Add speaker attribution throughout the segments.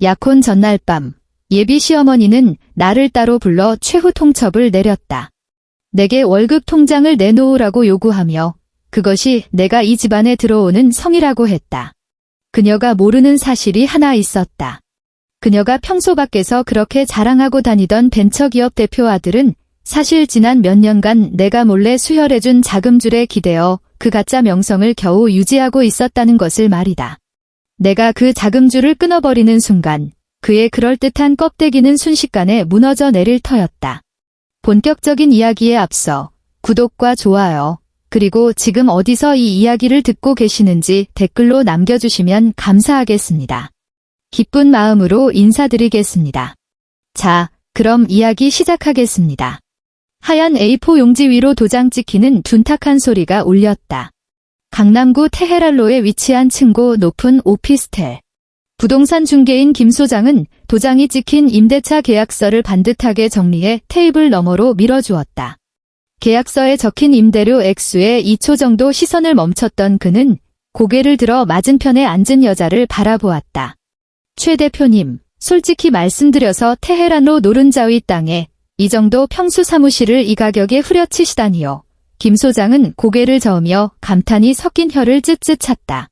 Speaker 1: 약혼 전날 밤, 예비 시어머니는 나를 따로 불러 최후 통첩을 내렸다. 내게 월급 통장을 내놓으라고 요구하며 그것이 내가 이 집안에 들어오는 성이라고 했다. 그녀가 모르는 사실이 하나 있었다. 그녀가 평소 밖에서 그렇게 자랑하고 다니던 벤처기업 대표 아들은 사실 지난 몇 년간 내가 몰래 수혈해준 자금줄에 기대어 그 가짜 명성을 겨우 유지하고 있었다는 것을 말이다. 내가 그 자금줄을 끊어버리는 순간 그의 그럴듯한 껍데기는 순식간에 무너져 내릴 터였다. 본격적인 이야기에 앞서 구독과 좋아요, 그리고 지금 어디서 이 이야기를 듣고 계시는지 댓글로 남겨주시면 감사하겠습니다. 기쁜 마음으로 인사드리겠습니다. 자, 그럼 이야기 시작하겠습니다. 하얀 A4 용지 위로 도장 찍히는 둔탁한 소리가 울렸다. 강남구 테헤란로에 위치한 층고 높은 오피스텔. 부동산 중개인 김 소장은 도장이 찍힌 임대차 계약서를 반듯하게 정리해 테이블 너머로 밀어주었다. 계약서에 적힌 임대료 액수에 2초 정도 시선을 멈췄던 그는 고개를 들어 맞은편에 앉은 여자를 바라보았다. 최 대표님, 솔직히 말씀드려서 테헤란로 노른자위 땅에 이 정도 평수 사무실을 이 가격에 후려치시다니요. 김 소장은 고개를 저으며 감탄이 섞인 혀를 쯧쯧 찼다.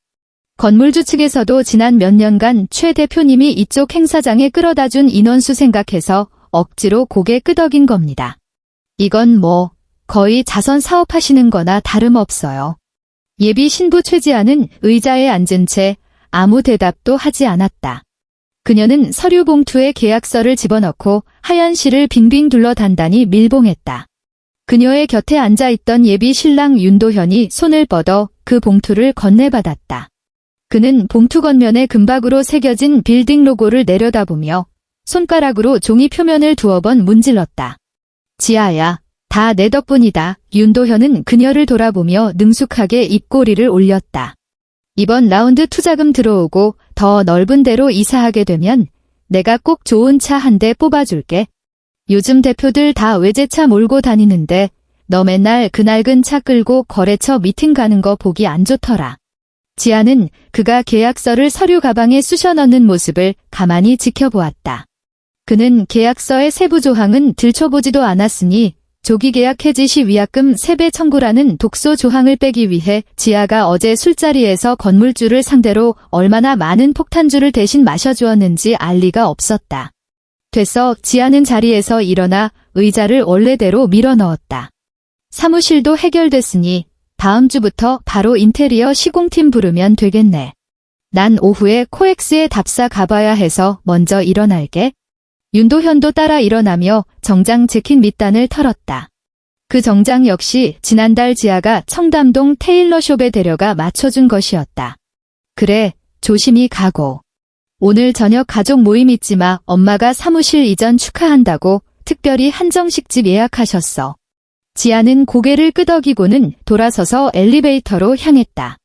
Speaker 1: 건물주 측에서도 지난 몇 년간 최 대표님이 이쪽 행사장에 끌어다준 인원수 생각해서 억지로 고개 끄덕인 겁니다. 이건 뭐 거의 자선 사업하시는 거나 다름없어요. 예비 신부 최지아는 의자에 앉은 채 아무 대답도 하지 않았다. 그녀는 서류 봉투에 계약서를 집어넣고 하얀 실을 빙빙 둘러 단단히 밀봉했다. 그녀의 곁에 앉아있던 예비 신랑 윤도현이 손을 뻗어 그 봉투를 건네받았다. 그는 봉투 겉면에 금박으로 새겨진 빌딩 로고를 내려다보며 손가락으로 종이 표면을 두어 번 문질렀다. 지아야, 다 내 덕분이다. 윤도현은 그녀를 돌아보며 능숙하게 입꼬리를 올렸다. 이번 라운드 투자금 들어오고 더 넓은 데로 이사하게 되면 내가 꼭 좋은 차 한 대 뽑아줄게. 요즘 대표들 다 외제차 몰고 다니는데 너 맨날 그 낡은 차 끌고 거래처 미팅 가는 거 보기 안 좋더라. 지아는 그가 계약서를 서류 가방에 쑤셔 넣는 모습을 가만히 지켜보았다. 그는 계약서의 세부 조항은 들춰보지도 않았으니 조기 계약 해지 시 위약금 3배 청구라는 독소 조항을 빼기 위해 지아가 어제 술자리에서 건물주를 상대로 얼마나 많은 폭탄주를 대신 마셔주었는지 알 리가 없었다. 돼서 지아는 자리에서 일어나 의자를 원래대로 밀어넣었다. 사무실도 해결됐으니 다음 주부터 바로 인테리어 시공팀 부르면 되겠네. 난 오후에 코엑스에 답사 가봐야 해서 먼저 일어날게. 윤도현도 따라 일어나며 정장 재킷 밑단을 털었다. 그 정장 역시 지난달 지아가 청담동 테일러숍에 데려가 맞춰준 것이었다. 그래, 조심히 가고. 오늘 저녁 가족 모임 있지마. 엄마가 사무실 이전 축하한다고 특별히 한정식집 예약하셨어. 지아는 고개를 끄덕이고는 돌아서서 엘리베이터로 향했다.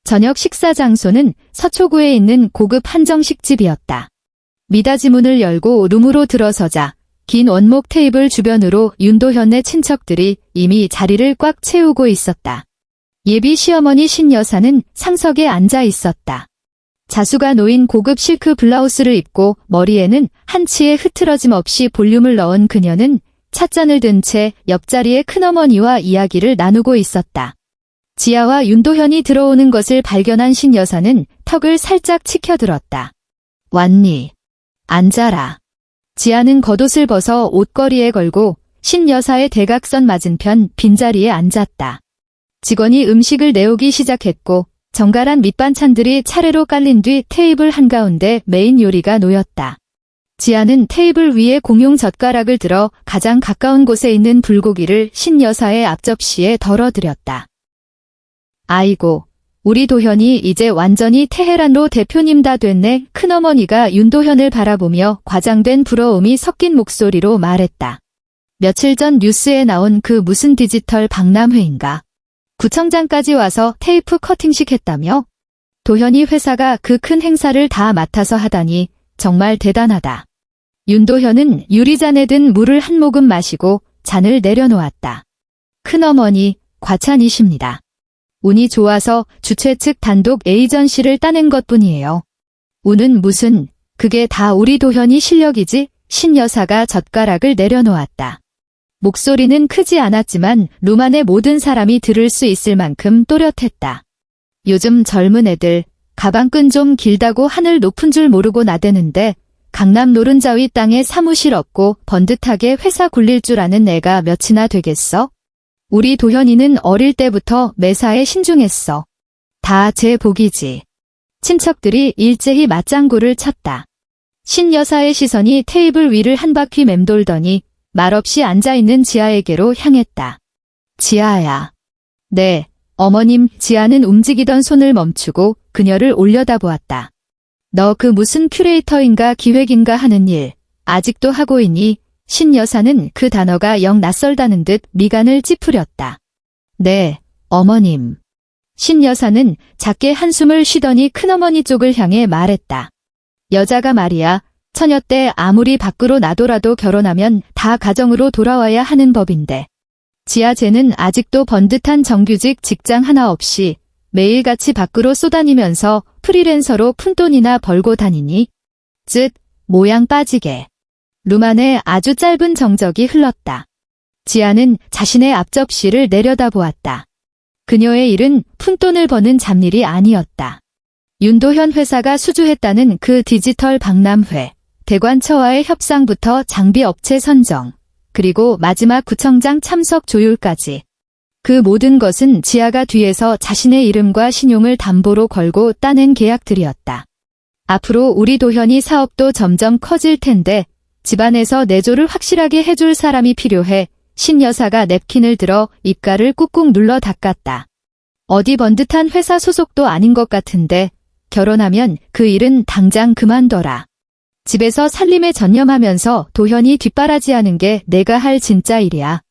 Speaker 1: 저녁 식사 장소는 서초구에 있는 고급 한정식집이었다. 미닫이 문을 열고 룸으로 들어서자 긴 원목 테이블 주변으로 윤도현의 친척들이 이미 자리를 꽉 채우고 있었다. 예비 시어머니 신 여사는 상석에 앉아 있었다. 자수가 놓인 고급 실크 블라우스를 입고 머리에는 한치의 흐트러짐 없이 볼륨을 넣은 그녀는 찻잔을 든 채 옆자리의 큰어머니와 이야기를 나누고 있었다. 지아와 윤도현이 들어오는 것을 발견한 신 여사는 턱을 살짝 치켜들었다. 왔니? 앉아라. 지아는 겉옷을 벗어 옷걸이에 걸고 신 여사의 대각선 맞은편 빈자리에 앉았다. 직원이 음식을 내오기 시작했고 정갈한 밑반찬들이 차례로 깔린 뒤 테이블 한가운데 메인 요리가 놓였다. 지아는 테이블 위에 공용 젓가락을 들어 가장 가까운 곳에 있는 불고기를 신 여사의 앞접시에 덜어드렸다. 아이고, 우리 도현이 이제 완전히 테헤란로 대표님 다 됐네. 큰어머니가 윤도현을 바라보며 과장된 부러움이 섞인 목소리로 말했다. 며칠 전 뉴스에 나온 그 무슨 디지털 박람회인가. 구청장까지 와서 테이프 커팅식 했다며? 도현이 회사가 그 큰 행사를 다 맡아서 하다니 정말 대단하다. 윤도현은 유리잔에 든 물을 한 모금 마시고 잔을 내려놓았다. 큰어머니, 과찬이십니다. 운이 좋아서 주최 측 단독 에이전시를 따낸 것뿐이에요. 운은 무슨, 그게 다 우리 도현이 실력이지. 신 여사가 젓가락을 내려놓았다. 목소리는 크지 않았지만 루만의 모든 사람이 들을 수 있을 만큼 또렷했다. 요즘 젊은 애들 가방끈 좀 길다고 하늘 높은 줄 모르고 나대는데 강남 노른자위 땅에 사무실 없고 번듯하게 회사 굴릴 줄 아는 애가 몇이나 되겠어? 우리 도현이는 어릴 때부터 매사에 신중했어. 다 제 복이지. 친척들이 일제히 맞장구를 쳤다. 신 여사의 시선이 테이블 위를 한 바퀴 맴돌더니 말없이 앉아있는 지아에게로 향했다. 지아야. 네, 어머님. 지아는 움직이던 손을 멈추고 그녀를 올려다보았다. 너 그 무슨 큐레이터인가 기획인가 하는 일 아직도 하고 있니? 신 여사는 그 단어가 영 낯설다는 듯 미간을 찌푸렸다. 네, 어머님. 신 여사는 작게 한숨을 쉬더니 큰어머니 쪽을 향해 말했다. 여자가 말이야, 처녀 때 아무리 밖으로 나돌아도 결혼하면 다 가정으로 돌아와야 하는 법인데. 지아 쟤는 아직도 번듯한 정규직 직장 하나 없이 매일같이 밖으로 쏘다니면서 프리랜서로 푼돈이나 벌고 다니니? 모양 빠지게. 루만의 아주 짧은 정적이 흘렀다. 지아는 자신의 앞접시를 내려다보았다. 그녀의 일은 푼돈을 버는 잡일이 아니었다. 윤도현 회사가 수주했다는 그 디지털 박람회, 대관처와의 협상부터 장비 업체 선정, 그리고 마지막 구청장 참석 조율까지. 그 모든 것은 지아가 뒤에서 자신의 이름과 신용을 담보로 걸고 따낸 계약들이었다. 앞으로 우리 도현이 사업도 점점 커질 텐데 집안에서 내조를 확실하게 해줄 사람이 필요해. 신 여사가 냅킨을 들어 입가를 꾹꾹 눌러 닦았다. 어디 번듯한 회사 소속도 아닌 것 같은데 결혼하면 그 일은 당장 그만둬라. 집에서 살림에 전념하면서 도현이 뒷바라지하는 게 내가 할 진짜 일이야.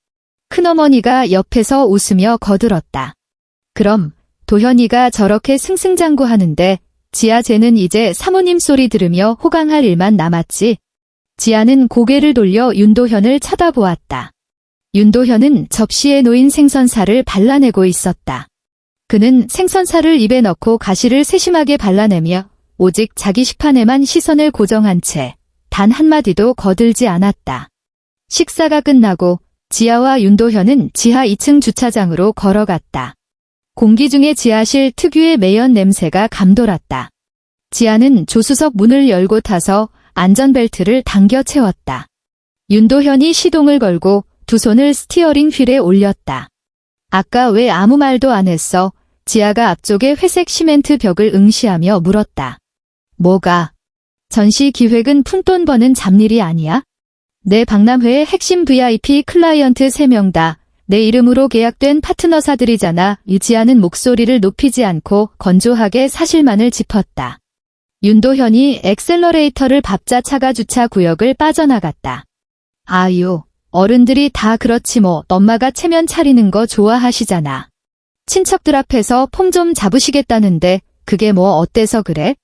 Speaker 1: 큰어머니가 옆에서 웃으며 거들었다. 그럼 도현이가 저렇게 승승장구하는데 지아 쟤는 이제 사모님 소리 들으며 호강할 일만 남았지. 지아는 고개를 돌려 윤도현을 쳐다보았다. 윤도현은 접시에 놓인 생선살을 발라내고 있었다. 그는 생선살을 입에 넣고 가시를 세심하게 발라내며 오직 자기 식판에만 시선을 고정한 채 단 한마디도 거들지 않았다. 식사가 끝나고 지아와 윤도현은 지하 2층 주차장으로 걸어갔다. 공기 중에 지하실 특유의 매연 냄새가 감돌았다. 지아는 조수석 문을 열고 타서 안전벨트를 당겨 채웠다. 윤도현이 시동을 걸고 두 손을 스티어링 휠에 올렸다. 아까 왜 아무 말도 안 했어? 지아가 앞쪽에 회색 시멘트 벽을 응시하며 물었다. 뭐가? 전시 기획은 푼돈 버는 잡일이 아니야? 내 박람회의 핵심 VIP 클라이언트 3명 다 내 이름으로 계약된 파트너사들이잖아. 지아는 목소리를 높이지 않고 건조하게 사실만을 짚었다. 윤도현이 엑셀러레이터를 밟자 차가 주차 구역을 빠져나갔다. 아유, 어른들이 다 그렇지 뭐. 엄마가 체면 차리는 거 좋아하시잖아. 친척들 앞에서 폼 좀 잡으시겠다는데 그게 뭐 어때서 그래?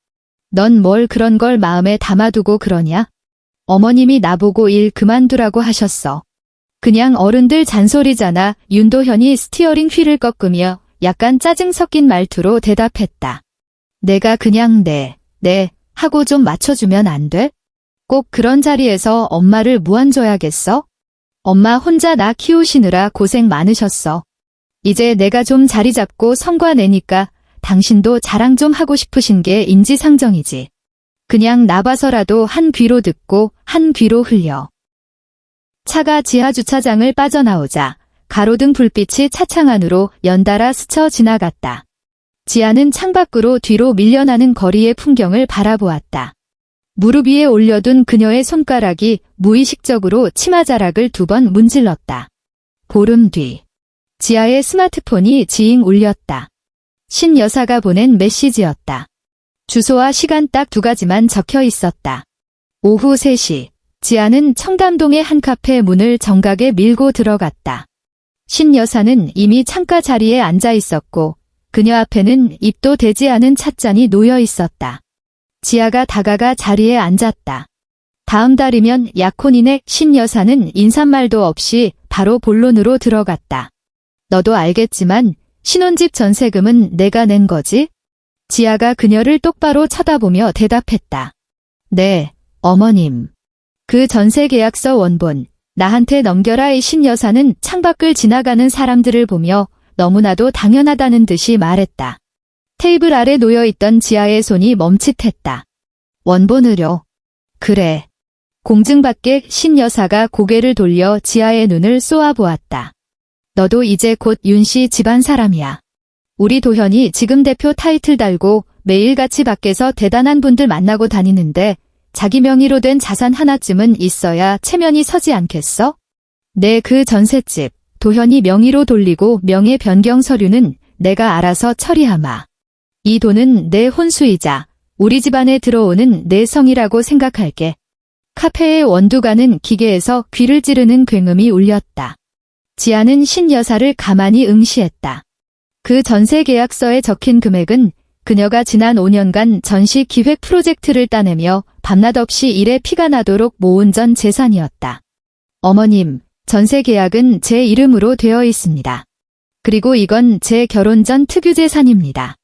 Speaker 1: 넌 뭘 그런 걸 마음에 담아두고 그러냐? 어머님이 나보고 일 그만두라고 하셨어. 그냥 어른들 잔소리잖아. 윤도현이 스티어링 휠을 꺾으며 약간 짜증 섞인 말투로 대답했다. 내가 그냥 네 하고 좀 맞춰주면 안 돼? 꼭 그런 자리에서 엄마를 무안줘야겠어? 엄마 혼자 나 키우시느라 고생 많으셨어. 이제 내가 좀 자리 잡고 성과 내니까 당신도 자랑 좀 하고 싶으신 게 인지상정이지. 그냥 나봐서라도 한 귀로 듣고 한 귀로 흘려. 차가 지하 주차장을 빠져나오자 가로등 불빛이 차창 안으로 연달아 스쳐 지나갔다. 지아는 창밖으로 뒤로 밀려나는 거리의 풍경을 바라보았다. 무릎 위에 올려둔 그녀의 손가락이 무의식적으로 치마자락을 2번 문질렀다. 보름 뒤 지아의 스마트폰이 지잉 울렸다. 신 여사가 보낸 메시지였다. 주소와 시간 딱 2가지만 적혀 있었다. 오후 3시 지아는 청담동의 한 카페 문을 정각에 밀고 들어갔다. 신 여사는 이미 창가 자리에 앉아 있었고 그녀 앞에는 입도 대지 않은 찻잔이 놓여 있었다. 지아가 다가가 자리에 앉았다. 다음 달이면 약혼이네. 신 여사는 인사말도 없이 바로 본론으로 들어갔다. 너도 알겠지만 신혼집 전세금은 내가 낸 거지? 지아가 그녀를 똑바로 쳐다보며 대답했다. 네, 어머님. 그 전세 계약서 원본, 나한테 넘겨라. 이 신 여사는 창밖을 지나가는 사람들을 보며 너무나도 당연하다는 듯이 말했다. 테이블 아래 놓여있던 지아의 손이 멈칫했다. 원본을요? 그래. 공증받게 신 여사가 고개를 돌려 지아의 눈을 쏘아보았다. 너도 이제 곧 윤씨 집안 사람이야. 우리 도현이 지금 대표 타이틀 달고 매일같이 밖에서 대단한 분들 만나고 다니는데 자기 명의로 된 자산 하나쯤은 있어야 체면이 서지 않겠어? 내 그 전셋집, 도현이 명의로 돌리고 명예 변경 서류는 내가 알아서 처리하마. 이 돈은 내 혼수이자 우리 집안에 들어오는 내 성이라고 생각할게. 카페의 원두가는 기계에서 귀를 찌르는 굉음이 울렸다. 지아는 신 여사를 가만히 응시했다. 그 전세 계약서에 적힌 금액은 그녀가 지난 5년간 전시 기획 프로젝트를 따내며 밤낮 없이 일에 피가 나도록 모은 전 재산이었다. 어머님, 전세 계약은 제 이름으로 되어 있습니다. 그리고 이건 제 결혼 전 특유 재산입니다.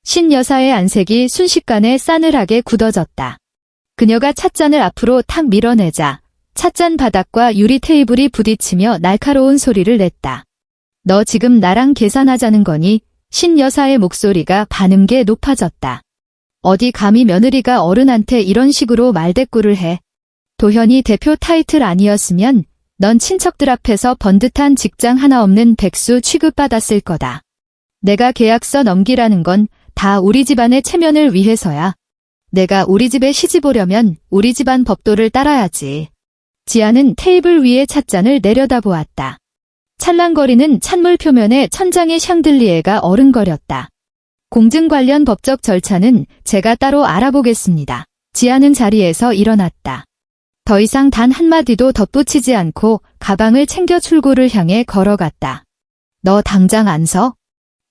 Speaker 1: 신 여사의 안색이 순식간에 싸늘하게 굳어졌다. 그녀가 찻잔을 앞으로 탁 밀어내자 찻잔 바닥과 유리 테이블이 부딪히며 날카로운 소리를 냈다. 너 지금 나랑 계산하자는 거니? 신 여사의 목소리가 반음계 높아졌다. 어디 감히 며느리가 어른한테 이런 식으로 말대꾸를 해. 도현이 대표 타이틀 아니었으면 넌 친척들 앞에서 번듯한 직장 하나 없는 백수 취급받았을 거다. 내가 계약서 넘기라는 건 다 우리 집안의 체면을 위해서야. 내가 우리 집에 시집 오려면 우리 집안 법도를 따라야지. 지아는 테이블 위에 찻잔을 내려다보았다. 찰랑거리는 찬물 표면에 천장의 샹들리에가 어른거렸다. 공증 관련 법적 절차는 제가 따로 알아보겠습니다. 지아는 자리에서 일어났다. 더 이상 단 한마디도 덧붙이지 않고 가방을 챙겨 출구를 향해 걸어갔다. 너 당장 안 서?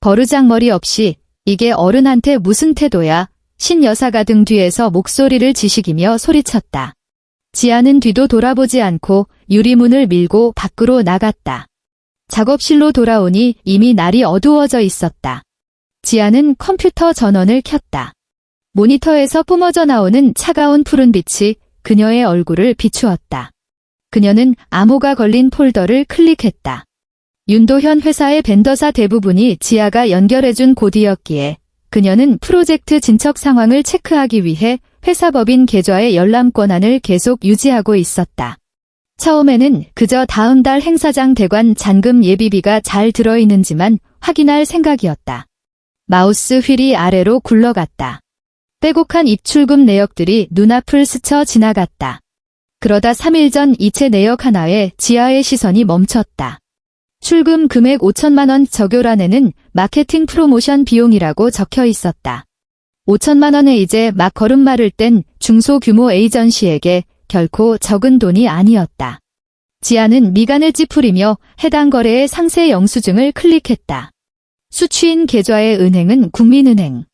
Speaker 1: 버르장머리 없이 이게 어른한테 무슨 태도야? 신 여사가 등 뒤에서 목소리를 지식이며 소리쳤다. 지아는 뒤도 돌아보지 않고 유리문을 밀고 밖으로 나갔다. 작업실로 돌아오니 이미 날이 어두워져 있었다. 지아는 컴퓨터 전원을 켰다. 모니터에서 뿜어져 나오는 차가운 푸른빛이 그녀의 얼굴을 비추었다. 그녀는 암호가 걸린 폴더를 클릭했다. 윤도현 회사의 벤더사 대부분이 지아가 연결해준 곳이었기에 그녀는 프로젝트 진척 상황을 체크하기 위해 회사 법인 계좌의 열람 권한을 계속 유지하고 있었다. 처음에는 그저 다음 달 행사장 대관 잔금 예비비가 잘 들어있는지만 확인할 생각이었다. 마우스 휠이 아래로 굴러갔다. 빼곡한 입출금 내역들이 눈앞을 스쳐 지나갔다. 그러다 3일 전 이체 내역 하나에 지아의 시선이 멈췄다. 출금 금액 5천만 원 적요란에는 마케팅 프로모션 비용이라고 적혀 있었다. 5천만 원에 이제 막 걸음마를 뗀 중소규모 에이전시에게 결코 적은 돈이 아니었다. 지아는 미간을 찌푸리며 해당 거래의 상세 영수증을 클릭했다. 수취인 계좌의 은행은 국민은행.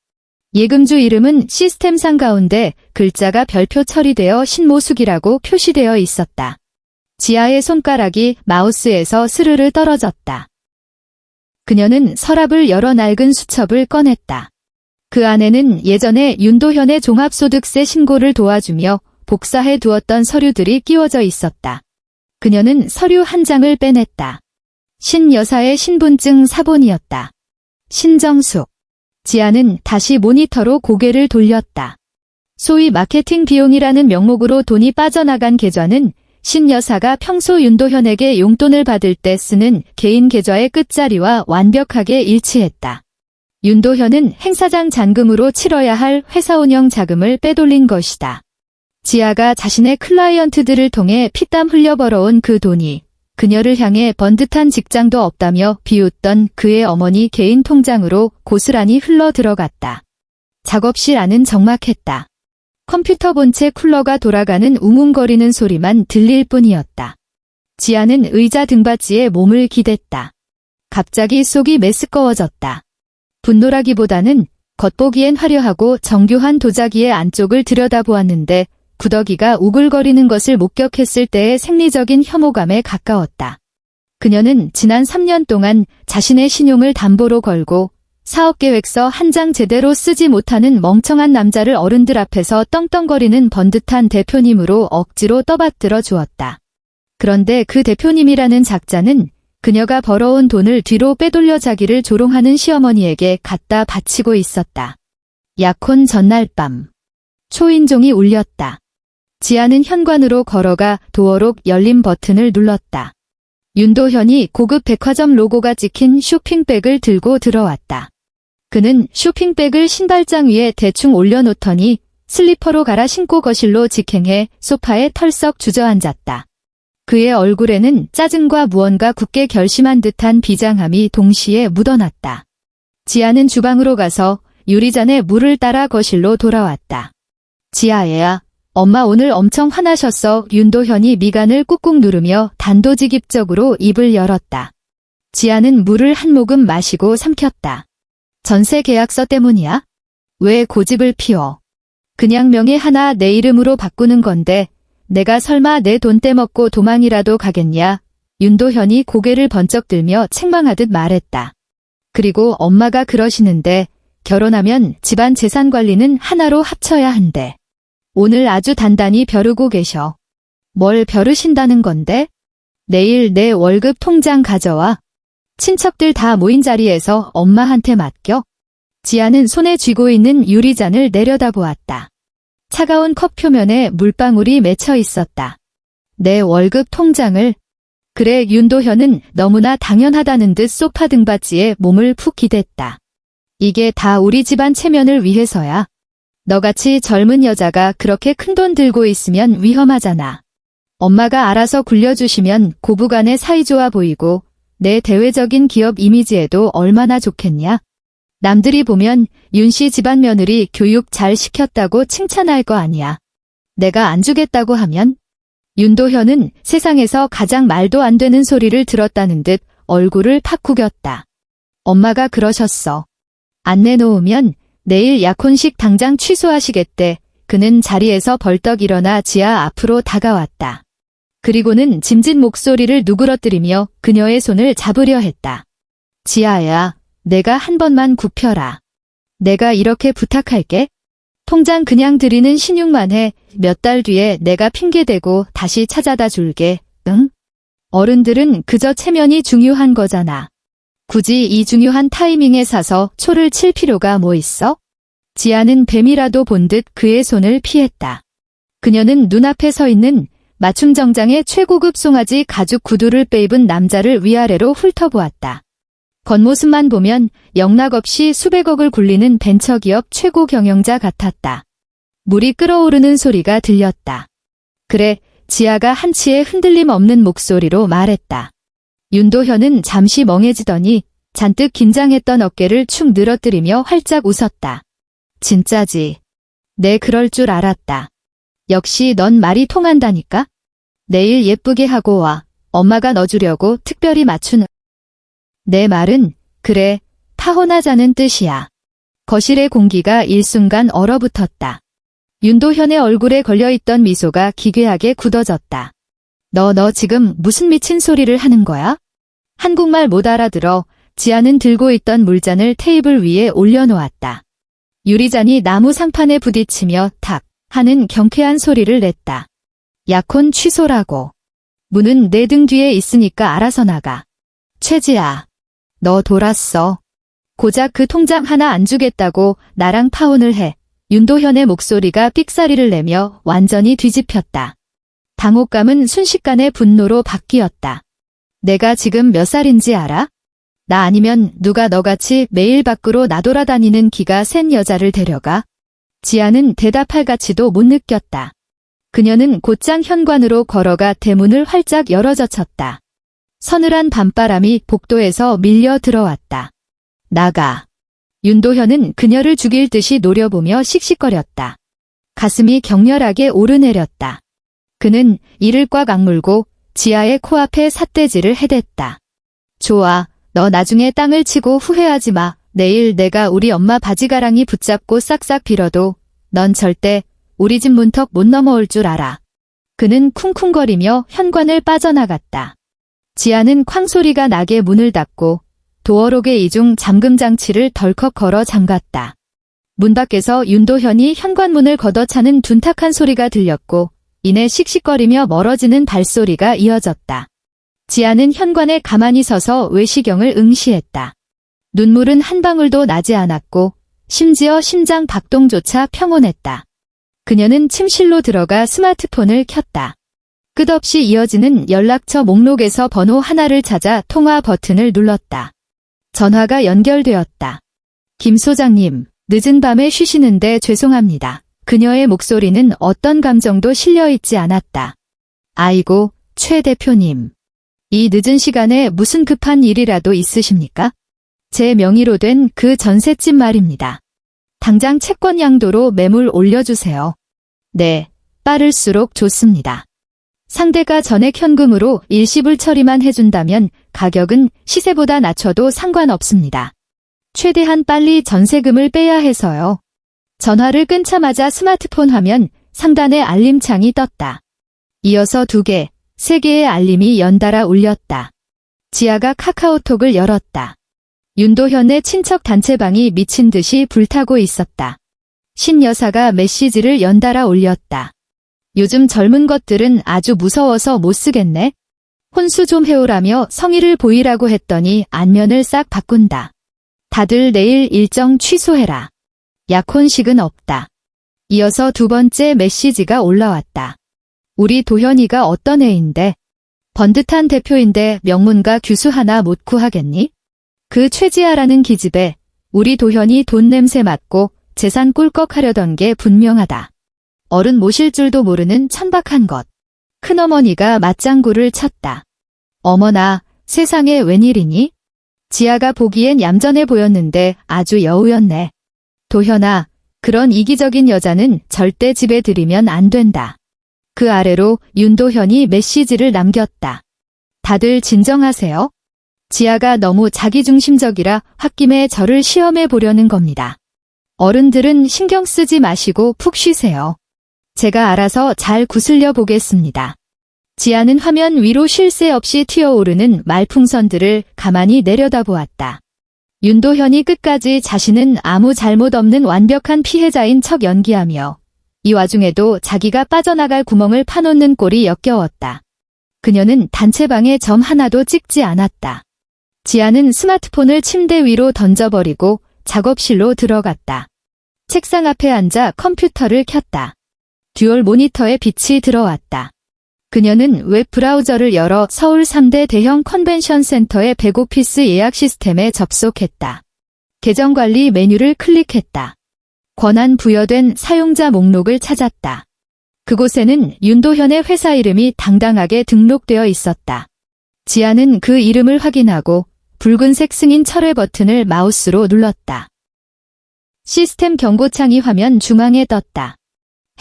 Speaker 1: 예금주 이름은 시스템상 가운데 글자가 별표 처리되어 신모숙이라고 표시되어 있었다. 지아의 손가락이 마우스에서 스르르 떨어졌다. 그녀는 서랍을 열어 낡은 수첩을 꺼냈다. 그 안에는 예전에 윤도현의 종합소득세 신고를 도와주며 복사해 두었던 서류들이 끼워져 있었다. 그녀는 서류 한 장을 빼냈다. 신 여사의 신분증 사본이었다. 신정숙. 지아는 다시 모니터로 고개를 돌렸다. 소위 마케팅 비용이라는 명목으로 돈이 빠져나간 계좌는 신 여사가 평소 윤도현에게 용돈을 받을 때 쓰는 개인 계좌의 끝자리와 완벽하게 일치했다. 윤도현은 행사장 잔금으로 치러야 할 회사 운영 자금을 빼돌린 것이다. 지아가 자신의 클라이언트들을 통해 피땀 흘려 벌어온 그 돈이 그녀를 향해 번듯한 직장도 없다며 비웃던 그의 어머니 개인 통장으로 고스란히 흘러 들어갔다. 작업실 안은 적막했다. 컴퓨터 본체 쿨러가 돌아가는 웅웅거리는 소리만 들릴 뿐이었다. 지아는 의자 등받이에 몸을 기댔다. 갑자기 속이 메스꺼워졌다. 분노라기보다는 겉보기엔 화려하고 정교한 도자기의 안쪽을 들여다보았는데 구더기가 우글거리는 것을 목격했을 때의 생리적인 혐오감에 가까웠다. 그녀는 지난 3년 동안 자신의 신용을 담보로 걸고 사업계획서 한 장 제대로 쓰지 못하는 멍청한 남자를 어른들 앞에서 떵떵거리는 번듯한 대표님으로 억지로 떠받들어 주었다. 그런데 그 대표님이라는 작자는 그녀가 벌어온 돈을 뒤로 빼돌려 자기를 조롱하는 시어머니에게 갖다 바치고 있었다. 약혼 전날 밤. 초인종이 울렸다. 지아는 현관으로 걸어가 도어록 열린 버튼을 눌렀다. 윤도현이 고급 백화점 로고가 찍힌 쇼핑백을 들고 들어왔다. 그는 쇼핑백을 신발장 위에 대충 올려놓더니 슬리퍼로 갈아 신고 거실로 직행해 소파에 털썩 주저앉았다. 그의 얼굴에는 짜증과 무언가 굳게 결심한 듯한 비장함이 동시에 묻어났다. 지아는 주방으로 가서 유리잔에 물을 따라 거실로 돌아왔다. 지아애야, 엄마 오늘 엄청 화나셨어. 윤도현이 미간을 꾹꾹 누르며 단도직입적으로 입을 열었다. 지아는 물을 한 모금 마시고 삼켰다. 전세 계약서 때문이야? 왜 고집을 피워? 그냥 명의 하나 내 이름으로 바꾸는 건데 내가 설마 내 돈 떼먹고 도망이라도 가겠냐? 윤도현이 고개를 번쩍 들며 책망하듯 말했다. 그리고 엄마가 그러시는데 결혼하면 집안 재산 관리는 하나로 합쳐야 한대. 오늘 아주 단단히 벼르고 계셔. 뭘 벼르신다는 건데? 내일 내 월급 통장 가져와. 친척들 다 모인 자리에서 엄마한테 맡겨. 지아는 손에 쥐고 있는 유리잔을 내려다보았다. 차가운 컵 표면에 물방울이 맺혀 있었다. 내 월급 통장을. 그래, 윤도현은 너무나 당연하다는 듯 소파 등받이에 몸을 푹 기댔다. 이게 다 우리 집안 체면을 위해서야. 너같이 젊은 여자가 그렇게 큰돈 들고 있으면 위험하잖아. 엄마가 알아서 굴려주시면 고부간의 사이좋아 보이고 내 대외적인 기업 이미지에도 얼마나 좋겠냐. 남들이 보면 윤씨 집안 며느리 교육 잘 시켰다고 칭찬할 거 아니야. 내가 안 주겠다고 하면? 윤도현은 세상에서 가장 말도 안 되는 소리를 들었다는 듯 얼굴을 팍 구겼다. 엄마가 그러셨어. 안 내놓으면 내일 약혼식 당장 취소하시겠대. 그는 자리에서 벌떡 일어나 지아 앞으로 다가왔다. 그리고는 짐진 목소리를 누그러뜨리며 그녀의 손을 잡으려 했다. 지아야, 내가 한 번만 굽혀라. 내가 이렇게 부탁할게. 통장 그냥 드리는 신용만 해. 몇 달 뒤에 내가 핑계대고 다시 찾아다 줄게. 응? 어른들은 그저 체면이 중요한 거잖아. 굳이 이 중요한 타이밍에 사서 초를 칠 필요가 뭐 있어? 지아는 뱀이라도 본 듯 그의 손을 피했다. 그녀는 눈앞에 서 있는 맞춤 정장의 최고급 송아지 가죽 구두를 빼입은 남자를 위아래로 훑어보았다. 겉모습만 보면 영락없이 수백억을 굴리는 벤처기업 최고 경영자 같았다. 물이 끓어오르는 소리가 들렸다. 그래, 지아가 한치의 흔들림 없는 목소리로 말했다. 윤도현은 잠시 멍해지더니 잔뜩 긴장했던 어깨를 축 늘어뜨리며 활짝 웃었다. 진짜지. 내 그럴 줄 알았다. 역시 넌 말이 통한다니까? 내일 예쁘게 하고 와. 엄마가 너 주려고 특별히 맞춘. 내 말은 그래, 타혼하자는 뜻이야. 거실의 공기가 일순간 얼어붙었다. 윤도현의 얼굴에 걸려있던 미소가 기괴하게 굳어졌다. 너 지금 무슨 미친 소리를 하는 거야? 한국말 못 알아들어. 지아는 들고 있던 물잔을 테이블 위에 올려놓았다. 유리잔이 나무 상판에 부딪히며 탁 하는 경쾌한 소리를 냈다. 약혼 취소라고. 문은 내 등 뒤에 있으니까 알아서 나가. 최지아, 너 돌았어. 고작 그 통장 하나 안 주겠다고 나랑 파혼을 해. 윤도현의 목소리가 삑사리를 내며 완전히 뒤집혔다. 당혹감은 순식간에 분노로 바뀌었다. 내가 지금 몇 살인지 알아? 나 아니면 누가 너같이 매일 밖으로 나돌아다니는 기가 센 여자를 데려가? 지아는 대답할 가치도 못 느꼈다. 그녀는 곧장 현관으로 걸어가 대문을 활짝 열어젖혔다. 서늘한 밤바람이 복도에서 밀려 들어왔다. 나가. 윤도현은 그녀를 죽일 듯이 노려보며 씩씩거렸다. 가슴이 격렬하게 오르내렸다. 그는 이를 꽉 악물고 지아의 코앞에 삿대질을 해댔다. 좋아, 너 나중에 땅을 치고 후회하지 마. 내일 내가 우리 엄마 바지가랑이 붙잡고 싹싹 빌어도 넌 절대 우리 집 문턱 못 넘어올 줄 알아. 그는 쿵쿵거리며 현관을 빠져나갔다. 지아는 쾅 소리가 나게 문을 닫고 도어록의 이중 잠금 장치를 덜컥 걸어 잠갔다. 문 밖에서 윤도현이 현관문을 걷어차는 둔탁한 소리가 들렸고 이내 씩씩거리며 멀어지는 발소리가 이어졌다. 지아는 현관에 가만히 서서 외시경을 응시했다. 눈물은 한 방울도 나지 않았고 심지어 심장 박동조차 평온했다. 그녀는 침실로 들어가 스마트폰을 켰다. 끝없이 이어지는 연락처 목록에서 번호 하나를 찾아 통화 버튼을 눌렀다. 전화가 연결되었다. 김 소장님, 늦은 밤에 쉬시는데 죄송합니다. 그녀의 목소리는 어떤 감정도 실려있지 않았다. 아이고, 최 대표님. 이 늦은 시간에 무슨 급한 일이라도 있으십니까? 제 명의로 된 그 전셋집 말입니다. 당장 채권 양도로 매물 올려주세요. 네, 빠를수록 좋습니다. 상대가 전액 현금으로 일시불 처리만 해준다면 가격은 시세보다 낮춰도 상관없습니다. 최대한 빨리 전세금을 빼야 해서요. 전화를 끊자마자 스마트폰 화면 상단에 알림창이 떴다. 이어서 2개, 3개의 알림이 연달아 울렸다. 지아가 카카오톡을 열었다. 윤도현의 친척 단체방이 미친 듯이 불타고 있었다. 신 여사가 메시지를 연달아 올렸다. 요즘 젊은 것들은 아주 무서워서 못 쓰겠네. 혼수 좀 해오라며 성의를 보이라고 했더니 안면을 싹 바꾼다. 다들 내일 일정 취소해라. 약혼식은 없다. 이어서 2번째 메시지가 올라왔다. 우리 도현이가 어떤 애인데? 번듯한 대표인데 명문가 규수 하나 못 구하겠니? 그 최지아라는 기집애, 우리 도현이 돈 냄새 맡고 재산 꿀꺽하려던 게 분명하다. 어른 모실 줄도 모르는 천박한 것. 큰어머니가 맞장구를 쳤다. 어머나, 세상에 웬일이니? 지아가 보기엔 얌전해 보였는데 아주 여우였네. 도현아, 그런 이기적인 여자는 절대 집에 들이면 안 된다. 그 아래로 윤도현이 메시지를 남겼다. 다들 진정하세요. 지아가 너무 자기중심적이라 홧김에 저를 시험해 보려는 겁니다. 어른들은 신경 쓰지 마시고 푹 쉬세요. 제가 알아서 잘 구슬려 보겠습니다. 지아는 화면 위로 쉴 새 없이 튀어오르는 말풍선들을 가만히 내려다보았다. 윤도현이 끝까지 자신은 아무 잘못 없는 완벽한 피해자인 척 연기하며 이 와중에도 자기가 빠져나갈 구멍을 파놓는 꼴이 역겨웠다. 그녀는 단체방에 점 하나도 찍지 않았다. 지아는 스마트폰을 침대 위로 던져버리고 작업실로 들어갔다. 책상 앞에 앉아 컴퓨터를 켰다. 듀얼 모니터에 빛이 들어왔다. 그녀는 웹 브라우저를 열어 서울 3대 대형 컨벤션 센터의 백오피스 예약 시스템에 접속했다. 계정 관리 메뉴를 클릭했다. 권한 부여된 사용자 목록을 찾았다. 그곳에는 윤도현의 회사 이름이 당당하게 등록되어 있었다. 지아는 그 이름을 확인하고 붉은색 승인 철회 버튼을 마우스로 눌렀다. 시스템 경고창이 화면 중앙에 떴다.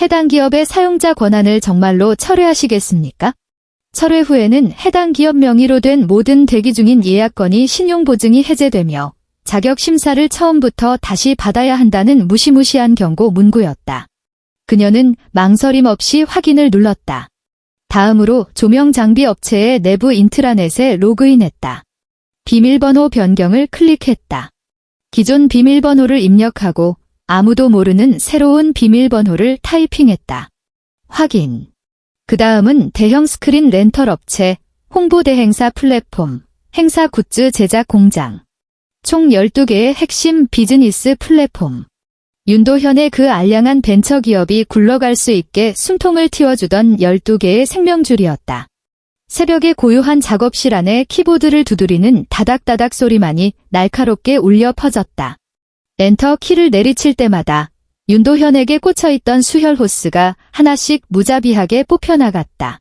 Speaker 1: 해당 기업의 사용자 권한을 정말로 철회하시겠습니까? 철회 후에는 해당 기업 명의로 된 모든 대기 중인 예약건이 신용보증이 해제되며 자격 심사를 처음부터 다시 받아야 한다는 무시무시한 경고 문구였다. 그녀는 망설임 없이 확인을 눌렀다. 다음으로 조명 장비 업체의 내부 인트라넷에 로그인했다. 비밀번호 변경을 클릭했다. 기존 비밀번호를 입력하고 아무도 모르는 새로운 비밀번호를 타이핑했다. 확인. 그 다음은 대형 스크린 렌털 업체, 홍보대행사 플랫폼, 행사 굿즈 제작 공장. 총 12개의 핵심 비즈니스 플랫폼. 윤도현의 그 알량한 벤처기업이 굴러갈 수 있게 숨통을 틔워주던 12개의 생명줄이었다. 새벽에 고요한 작업실 안에 키보드를 두드리는 다닥다닥 소리만이 날카롭게 울려 퍼졌다. 엔터 키를 내리칠 때마다 윤도현에게 꽂혀있던 수혈 호스가 하나씩 무자비하게 뽑혀나갔다.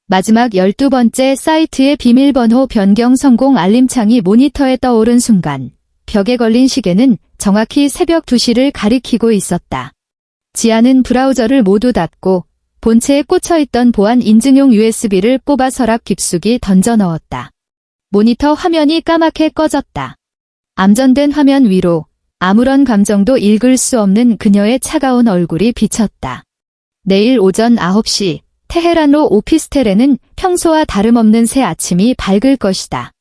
Speaker 1: 마지막 12번째 사이트의 비밀번호 변경 성공 알림창이 모니터에 떠오른 순간 벽에 걸린 시계는 정확히 새벽 2시를 가리키고 있었다. 지아는 브라우저를 모두 닫고 본체에 꽂혀있던 보안 인증용 USB를 뽑아 서랍 깊숙이 던져 넣었다. 모니터 화면이 까맣게 꺼졌다. 암전된 화면 위로 아무런 감정도 읽을 수 없는 그녀의 차가운 얼굴이 비쳤다. 내일 오전 9시 테헤란로 오피스텔에는 평소와 다름없는 새 아침이 밝을 것이다.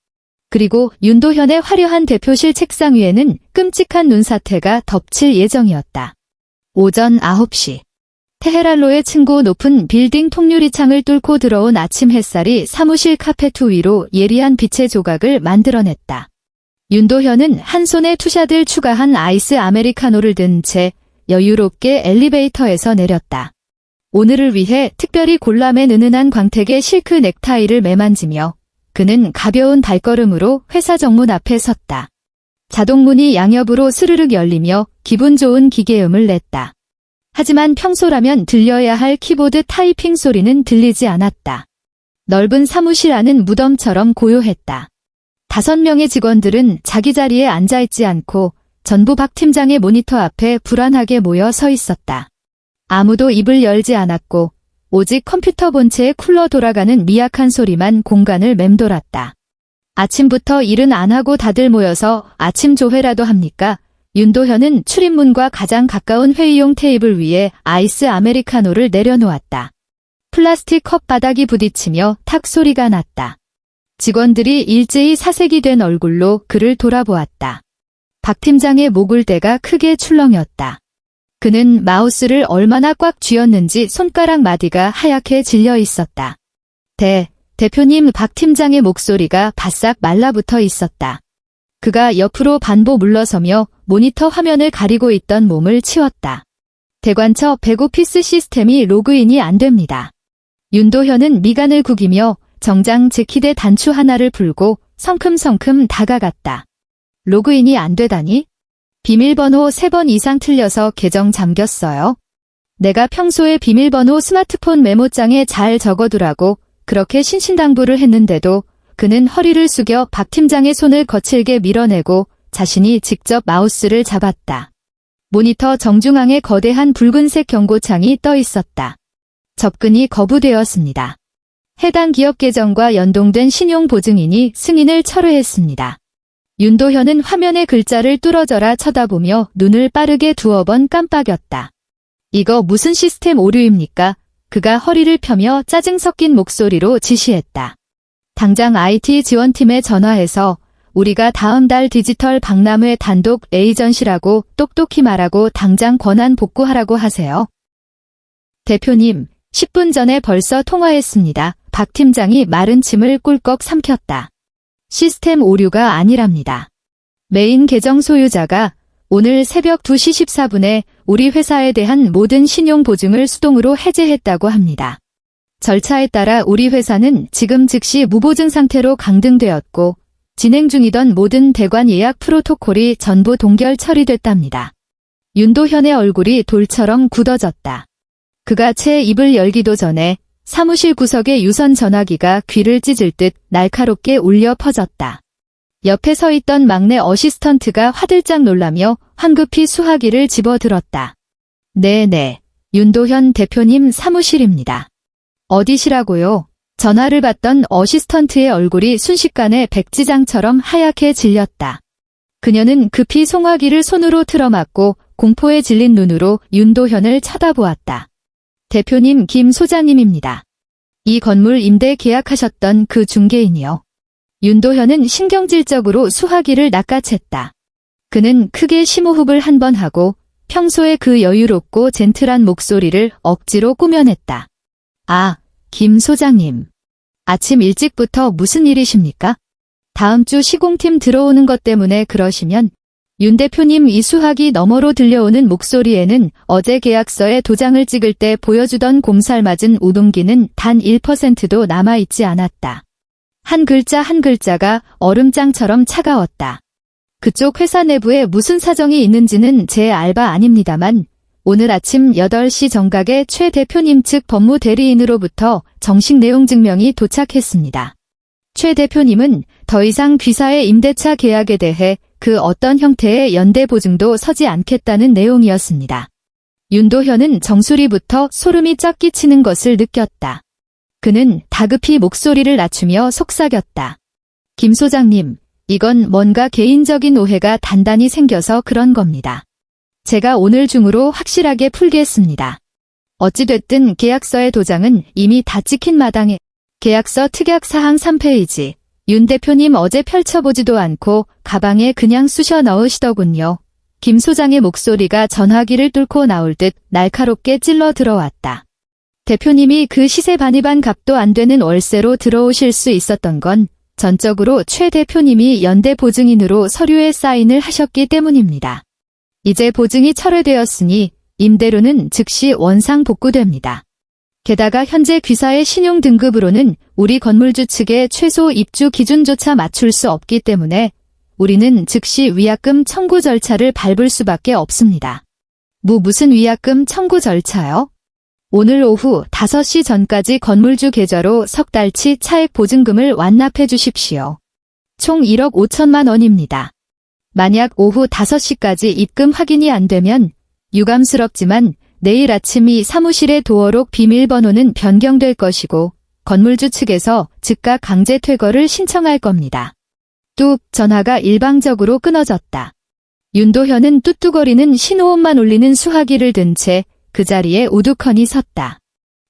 Speaker 1: 그리고 윤도현의 화려한 대표실 책상 위에는 끔찍한 눈사태가 덮칠 예정이었다. 오전 9시. 테헤란로의 층고 높은 빌딩 통유리창을 뚫고 들어온 아침 햇살이 사무실 카페트 위로 예리한 빛의 조각을 만들어냈다. 윤도현은 한 손에 투샷을 추가한 아이스 아메리카노를 든 채 여유롭게 엘리베이터에서 내렸다. 오늘을 위해 특별히 골라맨 은은한 광택의 실크 넥타이를 매만지며 그는 가벼운 발걸음으로 회사 정문 앞에 섰다. 자동문이 양옆으로 스르륵 열리며 기분 좋은 기계음을 냈다. 하지만 평소라면 들려야 할 키보드 타이핑 소리는 들리지 않았다. 넓은 사무실 안은 무덤처럼 고요했다. 5명의 직원들은 자기 자리에 앉아있지 않고 전부 박 팀장의 모니터 앞에 불안하게 모여 서 있었다. 아무도 입을 열지 않았고 오직 컴퓨터 본체의 쿨러 돌아가는 미약한 소리만 공간을 맴돌았다. 아침부터 일은 안 하고 다들 모여서 아침 조회라도 합니까? 윤도현은 출입문과 가장 가까운 회의용 테이블 위에 아이스 아메리카노를 내려놓았다. 플라스틱 컵 바닥이 부딪히며 탁 소리가 났다. 직원들이 일제히 사색이 된 얼굴로 그를 돌아보았다. 박 팀장의 목을대가 크게 출렁였다. 그는 마우스를 얼마나 꽉 쥐었는지 손가락 마디가 하얗게 질려 있었다. 대표님 박 팀장의 목소리가 바싹 말라붙어 있었다. 그가 옆으로 반보 물러서며 모니터 화면을 가리고 있던 몸을 치웠다. 대관처 백오피스 시스템이 로그인이 안 됩니다. 윤도현은 미간을 구기며 정장 재킷의 단추 하나를 풀고 성큼성큼 다가갔다. 로그인이 안 되다니? 비밀번호 3번 이상 틀려서 계정 잠겼어요. 내가 평소에 비밀번호 스마트폰 메모장에 잘 적어두라고 그렇게 신신당부를 했는데도 그는 허리를 숙여 박 팀장의 손을 거칠게 밀어내고 자신이 직접 마우스를 잡았다. 모니터 정중앙에 거대한 붉은색 경고창이 떠 있었다. 접근이 거부되었습니다. 해당 기업 계정과 연동된 신용보증인이 승인을 철회했습니다. 윤도현은 화면의 글자를 뚫어져라 쳐다보며 눈을 빠르게 2번 깜빡였다. 이거 무슨 시스템 오류입니까? 그가 허리를 펴며 짜증 섞인 목소리로 지시했다. 당장 IT 지원팀에 전화해서 우리가 다음 달 디지털 박람회 단독 에이전시라고 똑똑히 말하고 당장 권한 복구하라고 하세요. 대표님, 10분 전에 벌써 통화했습니다. 박 팀장이 마른 침을 꿀꺽 삼켰다. 시스템 오류가 아니랍니다. 메인 계정 소유자가 오늘 새벽 2시 14분에 우리 회사에 대한 모든 신용 보증을 수동으로 해제했다고 합니다. 절차에 따라 우리 회사는 지금 즉시 무보증 상태로 강등되었고 진행 중이던 모든 대관 예약 프로토콜이 전부 동결 처리됐답니다. 윤도현의 얼굴이 돌처럼 굳어졌다. 그가 채 입을 열기도 전에 사무실 구석의 유선 전화기가 귀를 찢을 듯 날카롭게 울려 퍼졌다. 옆에 서 있던 막내 어시스턴트가 화들짝 놀라며 황급히 수화기를 집어들었다. 네네, 윤도현 대표님 사무실입니다. 어디시라고요? 전화를 받던 어시스턴트의 얼굴이 순식간에 백지장처럼 하얗게 질렸다. 그녀는 급히 송화기를 손으로 틀어막고 공포에 질린 눈으로 윤도현을 쳐다보았다. 대표님 김 소장님입니다. 이 건물 임대 계약하셨던 그 중개인이요. 윤도현은 신경질적으로 수화기를 낚아챘다. 그는 크게 심호흡을 한 번 하고 평소의 그 여유롭고 젠틀한 목소리를 억지로 꾸며냈다. 아, 김 소장님. 아침 일찍부터 무슨 일이십니까? 다음 주 시공팀 들어오는 것 때문에 그러시면 윤 대표님 이 수화기 너머로 들려오는 목소리에는 어제 계약서에 도장을 찍을 때 보여주던 곰살맞은 우동기는 단 1%도 남아있지 않았다. 한 글자 한 글자가 얼음장처럼 차가웠다. 그쪽 회사 내부에 무슨 사정이 있는지는 제 알바 아닙니다만 오늘 아침 8시 정각에 최 대표님 측 법무 대리인으로부터 정식 내용 증명이 도착했습니다. 최 대표님은 더 이상 귀사의 임대차 계약에 대해 그 어떤 형태의 연대 보증도 서지 않겠다는 내용이었습니다. 윤도현은 정수리부터 소름이 쫙 끼치는 것을 느꼈다. 그는 다급히 목소리를 낮추며 속삭였다. 김 소장님, 이건 뭔가 개인적인 오해가 단단히 생겨서 그런 겁니다. 제가 오늘 중으로 확실하게 풀겠습니다. 어찌됐든 계약서의 도장은 이미 다 찍힌 마당에 계약서 특약 사항 3페이지, 윤 대표님 어제 펼쳐보지도 않고 가방에 그냥 쑤셔 넣으시더군요. 김 소장의 목소리가 전화기를 뚫고 나올 듯 날카롭게 찔러 들어왔다. 대표님이 그 시세 반이반 값도 안 되는 월세로 들어오실 수 있었던 건 전적으로 최 대표님이 연대 보증인으로 서류에 사인을 하셨기 때문입니다. 이제 보증이 철회되었으니 임대료는 즉시 원상 복구됩니다. 게다가 현재 귀사의 신용 등급으로는 우리 건물주 측의 최소 입주 기준조차 맞출 수 없기 때문에 우리는 즉시 위약금 청구 절차를 밟을 수밖에 없습니다. 무슨 위약금 청구 절차요? 오늘 오후 5시 전까지 건물주 계좌로 석 달치 차액 보증금을 완납해 주십시오. 총 1억 5천만 원입니다. 만약 오후 5시까지 입금 확인이 안 되면 유감스럽지만 내일 아침이 사무실의 도어록 비밀번호는 변경될 것이고 건물주 측에서 즉각 강제 퇴거를 신청할 겁니다. 뚝 전화가 일방적으로 끊어졌다. 윤도현은 뚜뚜거리는 신호음만 울리는 수화기를 든 채 그 자리에 우두커니 섰다.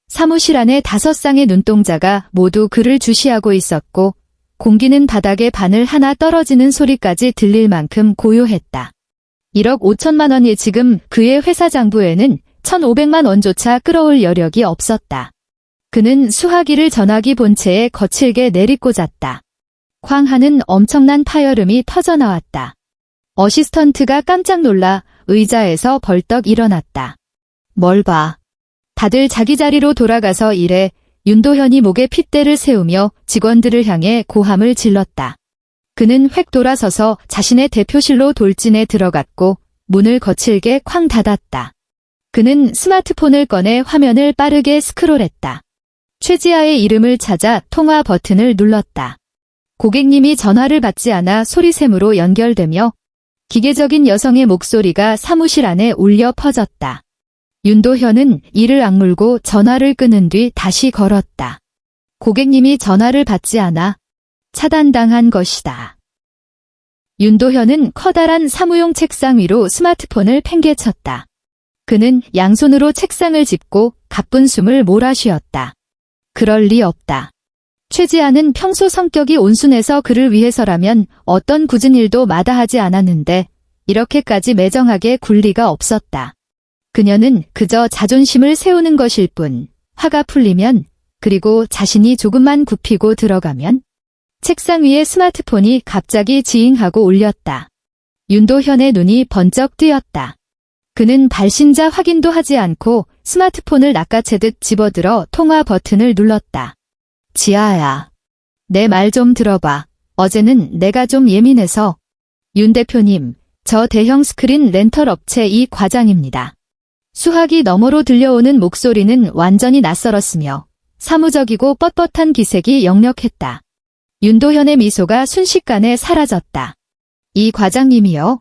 Speaker 1: 사무실 안에 5쌍의 눈동자가 모두 그를 주시하고 있었고 공기는 바닥에 바늘 하나 떨어지는 소리까지 들릴 만큼 고요했다. 1억 5천만 원이 지금 그의 회사 장부에는 1,500만 원조차 끌어올 여력이 없었다. 그는 수화기를 전화기 본체에 거칠게 내리꽂았다. 쾅 하는 엄청난 파열음이 터져나왔다. 어시스턴트가 깜짝 놀라 의자에서 벌떡 일어났다. 뭘 봐. 다들 자기 자리로 돌아가서 일해. 윤도현이 목에 핏대를 세우며 직원들을 향해 고함을 질렀다. 그는 획 돌아서서 자신의 대표실로 돌진해 들어갔고 문을 거칠게 쾅 닫았다. 그는 스마트폰을 꺼내 화면을 빠르게 스크롤했다. 최지아의 이름을 찾아 통화 버튼을 눌렀다. 고객님이 전화를 받지 않아 소리샘으로 연결되며 기계적인 여성의 목소리가 사무실 안에 울려 퍼졌다. 윤도현은 이를 악물고 전화를 끊은 뒤 다시 걸었다. 고객님이 전화를 받지 않아 차단당한 것이다. 윤도현은 커다란 사무용 책상 위로 스마트폰을 팽개쳤다. 그는 양손으로 책상을 짚고 가쁜 숨을 몰아쉬었다. 그럴 리 없다. 최지아는 평소 성격이 온순해서 그를 위해서라면 어떤 굳은 일도 마다하지 않았는데 이렇게까지 매정하게 굴 리가 없었다. 그녀는 그저 자존심을 세우는 것일 뿐, 화가 풀리면, 그리고 자신이 조금만 굽히고 들어가면 책상 위에 스마트폰이 갑자기 지잉하고 울렸다. 윤도현의 눈이 번쩍 뜨였다. 그는 발신자 확인도 하지 않고 스마트폰을 낚아채듯 집어들어 통화 버튼을 눌렀다. 지아야. 내 말 좀 들어봐. 어제는 내가 좀 예민해서. 윤 대표님, 저 대형 스크린 렌털 업체 이 과장입니다. 수화기 너머로 들려오는 목소리는 완전히 낯설었으며 사무적이고 뻣뻣한 기색이 역력했다. 윤도현의 미소가 순식간에 사라졌다. 이 과장님이요?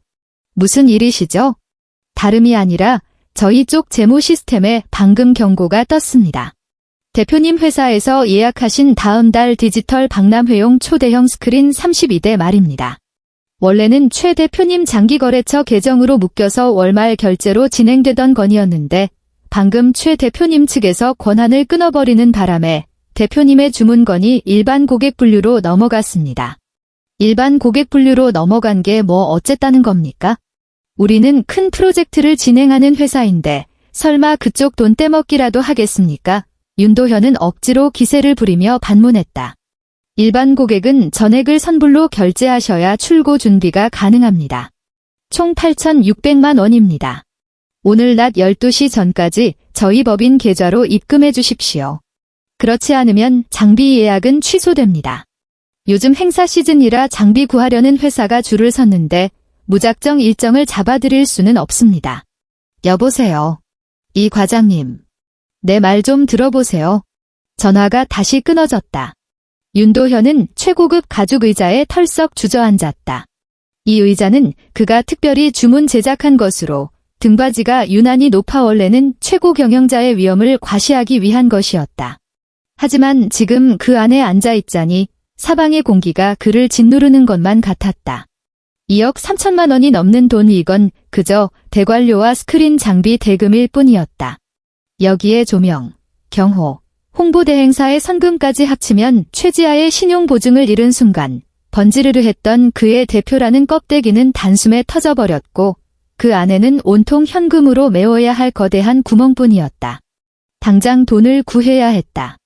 Speaker 1: 무슨 일이시죠? 다름이 아니라 저희 쪽 재무 시스템에 방금 경고가 떴습니다. 대표님 회사에서 예약하신 다음 달 디지털 박람회용 초대형 스크린 32대 말입니다. 원래는 최 대표님 장기거래처 계정으로 묶여서 월말 결제로 진행되던 건이었는데 방금 최 대표님 측에서 권한을 끊어버리는 바람에 대표님의 주문건이 일반 고객 분류로 넘어갔습니다. 일반 고객 분류로 넘어간 게 뭐 어쨌다는 겁니까? 우리는 큰 프로젝트를 진행하는 회사인데 설마 그쪽 돈 떼먹기라도 하겠습니까? 윤도현은 억지로 기세를 부리며 반문했다. 일반 고객은 전액을 선불로 결제하셔야 출고 준비가 가능합니다. 총 8,600만 원입니다. 오늘 낮 12시 전까지 저희 법인 계좌로 입금해 주십시오. 그렇지 않으면 장비 예약은 취소됩니다. 요즘 행사 시즌이라 장비 구하려는 회사가 줄을 섰는데 무작정 일정을 잡아드릴 수는 없습니다. 여보세요. 이 과장님. 내 말 좀 들어보세요. 전화가 다시 끊어졌다. 윤도현은 최고급 가죽 의자에 털썩 주저앉았다. 이 의자는 그가 특별히 주문 제작한 것으로 등받이가 유난히 높아 원래는 최고 경영자의 위엄을 과시하기 위한 것이었다. 하지만 지금 그 안에 앉아있자니 사방의 공기가 그를 짓누르는 것만 같았다. 2억 3천만 원이 넘는 돈이 이건 그저 대관료와 스크린 장비 대금일 뿐이었다. 여기에 조명, 경호, 홍보대행사의 선금까지 합치면 최지아의 신용보증을 잃은 순간 번지르르 했던 그의 대표라는 껍데기는 단숨에 터져버렸고 그 안에는 온통 현금으로 메워야 할 거대한 구멍뿐이었다. 당장 돈을 구해야 했다.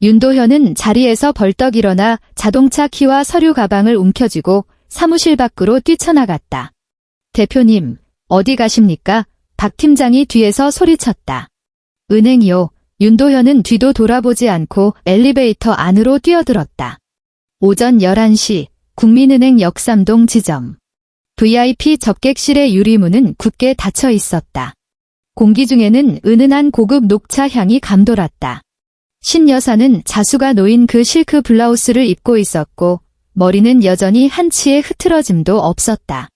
Speaker 1: 윤도현은 자리에서 벌떡 일어나 자동차 키와 서류 가방을 움켜쥐고 사무실 밖으로 뛰쳐나갔다. 대표님, 어디 가십니까? 박 팀장이 뒤에서 소리쳤다. 은행이요. 윤도현은 뒤도 돌아보지 않고 엘리베이터 안으로 뛰어들었다. 오전 11시 국민은행 역삼동 지점. VIP 접객실의 유리문은 굳게 닫혀 있었다. 공기 중에는 은은한 고급 녹차 향이 감돌았다. 신 여사는 자수가 놓인 그 실크 블라우스를 입고 있었고 머리는 여전히 한치의 흐트러짐도 없었다.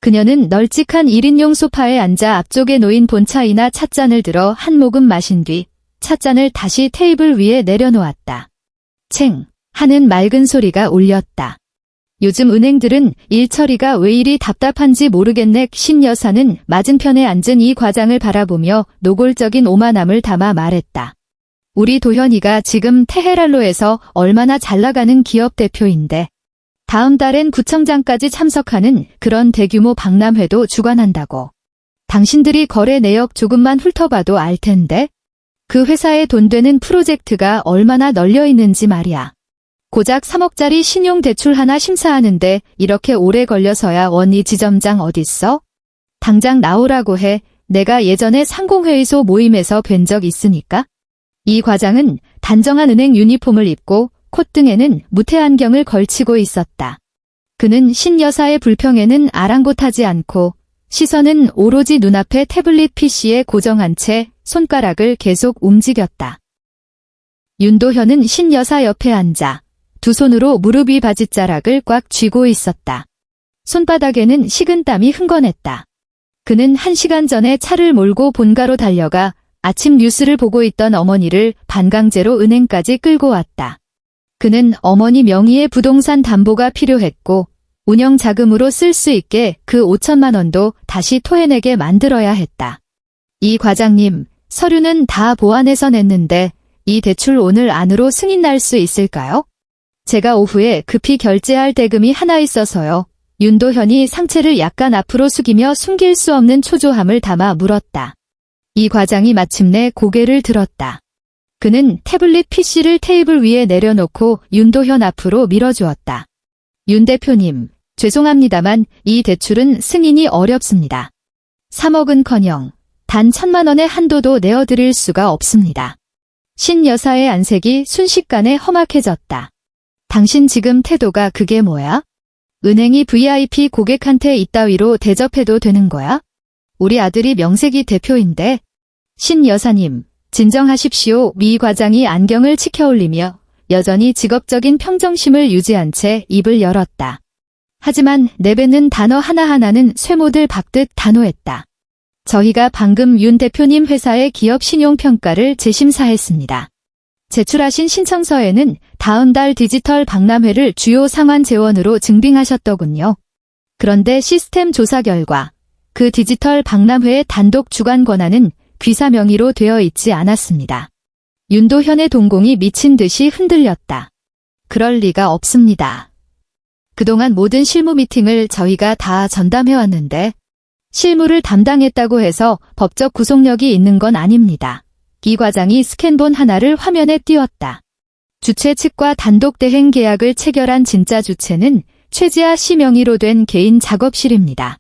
Speaker 1: 그녀는 널찍한 1인용 소파에 앉아 앞쪽에 놓인 본차이나 찻잔을 들어 한 모금 마신 뒤 찻잔을 다시 테이블 위에 내려놓았다. 챙 하는 맑은 소리가 울렸다. 요즘 은행들은 일 처리가 왜 이리 답답한지 모르겠네. 신 여사는 맞은편에 앉은 이 과장을 바라보며 노골적인 오만함을 담아 말했다. 우리 도현이가 지금 테헤랄로에서 얼마나 잘나가는 기업 대표인데 다음 달엔 구청장까지 참석하는 그런 대규모 박람회도 주관한다고. 당신들이 거래 내역 조금만 훑어봐도 알 텐데 그 회사에 돈 되는 프로젝트가 얼마나 널려 있는지 말이야. 고작 3억짜리 신용대출 하나 심사하는데 이렇게 오래 걸려서야 원이 지점장 어딨어? 당장 나오라고 해. 내가 예전에 상공회의소 모임에서 뵌 적 있으니까. 이 과장은 단정한 은행 유니폼을 입고 콧등에는 무태 안경을 걸치고 있었다. 그는 신 여사의 불평에는 아랑곳하지 않고 시선은 오로지 눈앞의 태블릿 PC에 고정한 채 손가락을 계속 움직였다. 윤도현은 신 여사 옆에 앉아 두 손으로 무릎 위 바지자락을 꽉 쥐고 있었다. 손바닥에는 식은땀이 흥건했다. 그는 1시간 전에 차를 몰고 본가로 달려가 아침 뉴스를 보고 있던 어머니를 반강제로 은행까지 끌고 왔다. 그는 어머니 명의의 부동산 담보가 필요했고 운영 자금으로 쓸 수 있게 그 5천만 원도 다시 토해내게 만들어야 했다. 이 과장님, 서류는 다 보완해서 냈는데 이 대출 오늘 안으로 승인 날 수 있을까요? 제가 오후에 급히 결제할 대금이 하나 있어서요. 윤도현이 상체를 약간 앞으로 숙이며 숨길 수 없는 초조함을 담아 물었다. 이 과장이 마침내 고개를 들었다. 그는 태블릿 PC를 테이블 위에 내려놓고 윤도현 앞으로 밀어주었다. 윤 대표님, 죄송합니다만 이 대출은 승인이 어렵습니다. 3억은커녕 단 1,000만 원의 한도도 내어드릴 수가 없습니다. 신 여사의 안색이 순식간에 험악해졌다. 당신 지금 태도가 그게 뭐야? 은행이 VIP 고객한테 이따위로 대접해도 되는 거야? 우리 아들이 명색이 대표인데. 신 여사님, 진정하십시오. 미 과장이 안경을 치켜올리며 여전히 직업적인 평정심을 유지한 채 입을 열었다. 하지만 내뱉는 단어 하나하나는 쇠모들 박듯 단호했다. 저희가 방금 윤 대표님 회사의 기업 신용평가를 재심사했습니다. 제출하신 신청서에는 다음 달 디지털 박람회를 주요 상환 재원으로 증빙하셨더군요. 그런데 시스템 조사 결과 그 디지털 박람회의 단독 주관 권한은 귀사 명의로 되어 있지 않았습니다. 윤도현의 동공이 미친 듯이 흔들렸다. 그럴 리가 없습니다. 그동안 모든 실무 미팅을 저희가 다 전담해왔는데 실무를 담당했다고 해서 법적 구속력이 있는 건 아닙니다. 이 과장이 스캔본 하나를 화면에 띄웠다. 주최 측과 단독 대행 계약을 체결한 진짜 주체는 최지아 씨 명의로 된 개인 작업실입니다.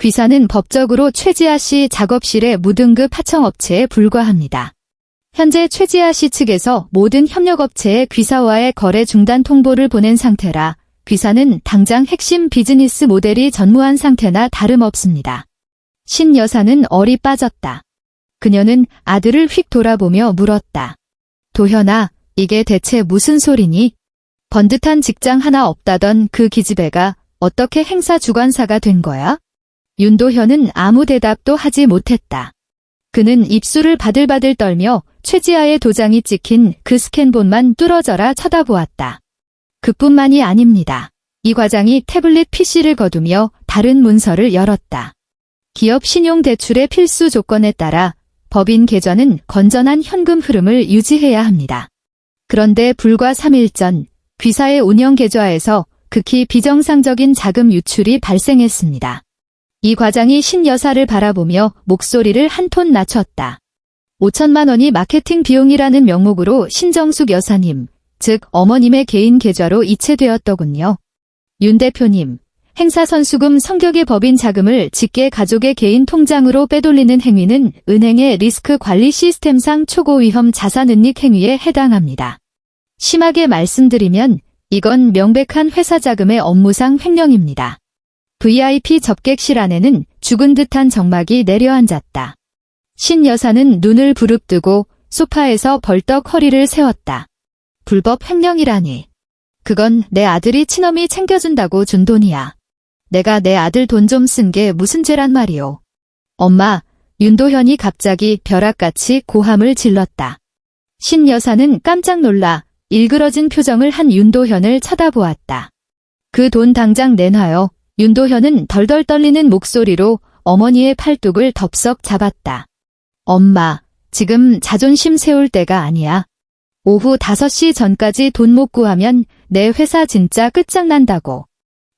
Speaker 1: 귀사는 법적으로 최지아 씨 작업실의 무등급 하청업체에 불과합니다. 현재 최지아 씨 측에서 모든 협력업체의 귀사와의 거래 중단 통보를 보낸 상태라 귀사는 당장 핵심 비즈니스 모델이 전무한 상태나 다름없습니다. 신 여사는 얼이 빠졌다. 그녀는 아들을 휙 돌아보며 물었다. 도현아, 이게 대체 무슨 소리니? 번듯한 직장 하나 없다던 그 기집애가 어떻게 행사 주관사가 된 거야? 윤도현은 아무 대답도 하지 못했다. 그는 입술을 바들바들 떨며 최지아의 도장이 찍힌 그 스캔본만 뚫어져라 쳐다보았다. 그뿐만이 아닙니다. 이 과장이 태블릿 PC를 거두며 다른 문서를 열었다. 기업 신용대출의 필수 조건에 따라 법인 계좌는 건전한 현금 흐름을 유지해야 합니다. 그런데 불과 3일 전 귀사의 운영 계좌에서 극히 비정상적인 자금 유출이 발생했습니다. 이 과장이 신 여사를 바라보며 목소리를 한 톤 낮췄다. 5천만 원이 마케팅 비용이라는 명목으로 신정숙 여사님, 즉 어머님의 개인 계좌로 이체되었더군요. 윤 대표님, 행사선수금 성격의 법인 자금을 직계 가족의 개인 통장으로 빼돌리는 행위는 은행의 리스크 관리 시스템상 초고위험 자산은닉 행위에 해당합니다. 심하게 말씀드리면 이건 명백한 회사 자금의 업무상 횡령입니다. VIP 접객실 안에는 죽은 듯한 정막이 내려앉았다. 신 여사는 눈을 부릅뜨고 소파에서 벌떡 허리를 세웠다. 불법 횡령이라니. 그건 내 아들이 친엄이 챙겨준다고 준 돈이야. 내가 내 아들 돈 좀 쓴 게 무슨 죄란 말이오. 엄마, 윤도현이 갑자기 벼락같이 고함을 질렀다. 신 여사는 깜짝 놀라 일그러진 표정을 한 윤도현을 쳐다보았다. 그 돈 당장 내놔요. 윤도현은 덜덜 떨리는 목소리로 어머니의 팔뚝을 덥석 잡았다. 엄마, 지금 자존심 세울 때가 아니야. 오후 5시 전까지 돈 못 구하면 내 회사 진짜 끝장난다고.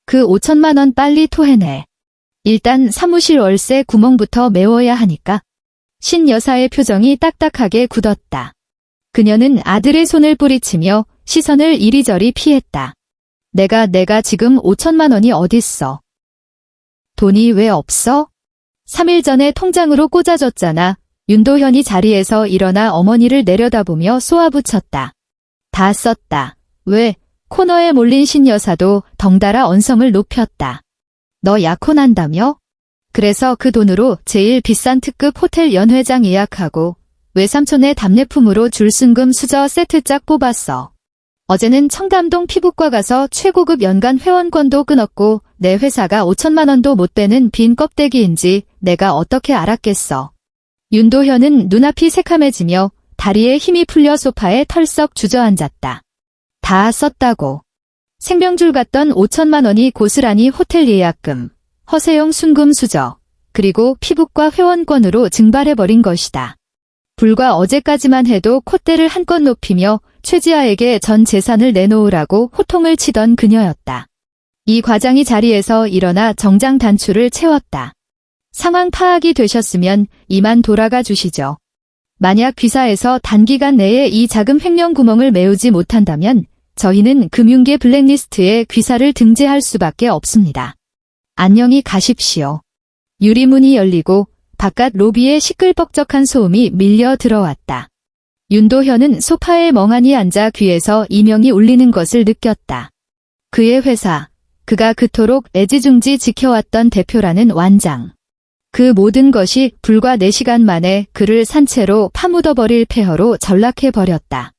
Speaker 1: 그 5천만 원 빨리 토해내. 일단 사무실 월세 구멍부터 메워야 하니까. 신 여사의 표정이 딱딱하게 굳었다. 그녀는 아들의 손을 뿌리치며 시선을 이리저리 피했다. 내가 지금 5천만 원이 어딨어. 돈이 왜 없어? 3일 전에 통장으로 꽂아줬잖아. 윤도현이 자리에서 일어나 어머니를 내려다보며 쏘아붙였다. 다 썼다. 왜? 코너에 몰린 신 여사도 덩달아 언성을 높였다. 너 약혼한다며? 그래서 그 돈으로 제일 비싼 특급 호텔 연회장 예약하고 외삼촌의 답례품으로 줄순금 수저 세트짝 뽑았어. 어제는 청담동 피부과 가서 최고급 연간 회원권도 끊었고 내 회사가 5천만 원도 못 되는 빈 껍데기인지 내가 어떻게 알았겠어. 윤도현은 눈앞이 새카매지며 다리에 힘이 풀려 소파에 털썩 주저앉았다. 다 썼다고. 생명줄 같던 5천만 원이 고스란히 호텔 예약금, 허세용 순금 수저, 그리고 피부과 회원권으로 증발해버린 것이다. 불과 어제까지만 해도 콧대를 한껏 높이며 최지아에게 전 재산을 내놓으라고 호통을 치던 그녀였다. 이 과장이 자리에서 일어나 정장 단추를 채웠다. 상황 파악이 되셨으면 이만 돌아가 주시죠. 만약 귀사에서 단기간 내에 이 자금 횡령 구멍을 메우지 못한다면 저희는 금융계 블랙리스트에 귀사를 등재할 수밖에 없습니다. 안녕히 가십시오. 유리문이 열리고 바깥 로비에 시끌벅적한 소음이 밀려 들어왔다. 윤도현은 소파에 멍하니 앉아 귀에서 이명이 울리는 것을 느꼈다. 그의 회사, 그가 그토록 애지중지 지켜왔던 대표라는 완장. 그 모든 것이 불과 4시간 만에 그를 산채로 파묻어버릴 폐허로 전락해버렸다.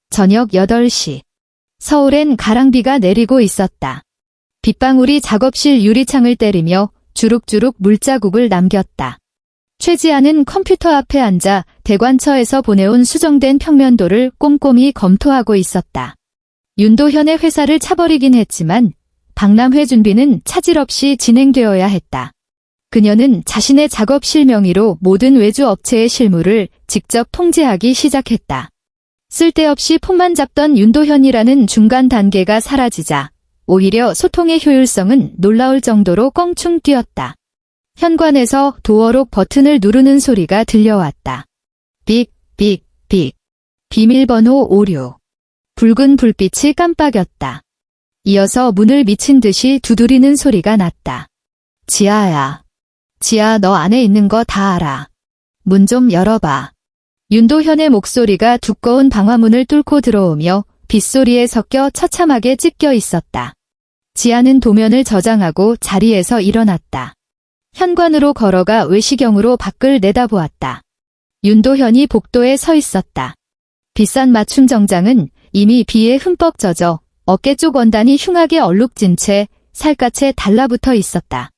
Speaker 1: 저녁 8시. 서울엔 가랑비가 내리고 있었다. 빗방울이 작업실 유리창을 때리며 주룩주룩 물자국을 남겼다. 최지아는 컴퓨터 앞에 앉아 대관처에서 보내온 수정된 평면도를 꼼꼼히 검토하고 있었다. 윤도현의 회사를 차버리긴 했지만 박람회 준비는 차질 없이 진행되어야 했다. 그녀는 자신의 작업실 명의로 모든 외주 업체의 실무를 직접 통제하기 시작했다. 쓸데없이 폰만 잡던 윤도현이라는 중간 단계가 사라지자 오히려 소통의 효율성은 놀라울 정도로 껑충 뛰었다. 현관에서 도어록 버튼을 누르는 소리가 들려왔다. 삑, 삑, 삑. 비밀번호 오류. 붉은 불빛이 깜빡였다. 이어서 문을 미친 듯이 두드리는 소리가 났다. 지아야. 지아, 너 안에 있는 거 다 알아. 문 좀 열어봐. 윤도현의 목소리가 두꺼운 방화문을 뚫고 들어오며 빗소리에 섞여 처참하게 찢겨 있었다. 지아는 도면을 저장하고 자리에서 일어났다. 현관으로 걸어가 외시경으로 밖을 내다보았다. 윤도현이 복도에 서 있었다. 비싼 맞춤 정장은 이미 비에 흠뻑 젖어 어깨 쪽 원단이 흉하게 얼룩진 채 살갗에 달라붙어 있었다.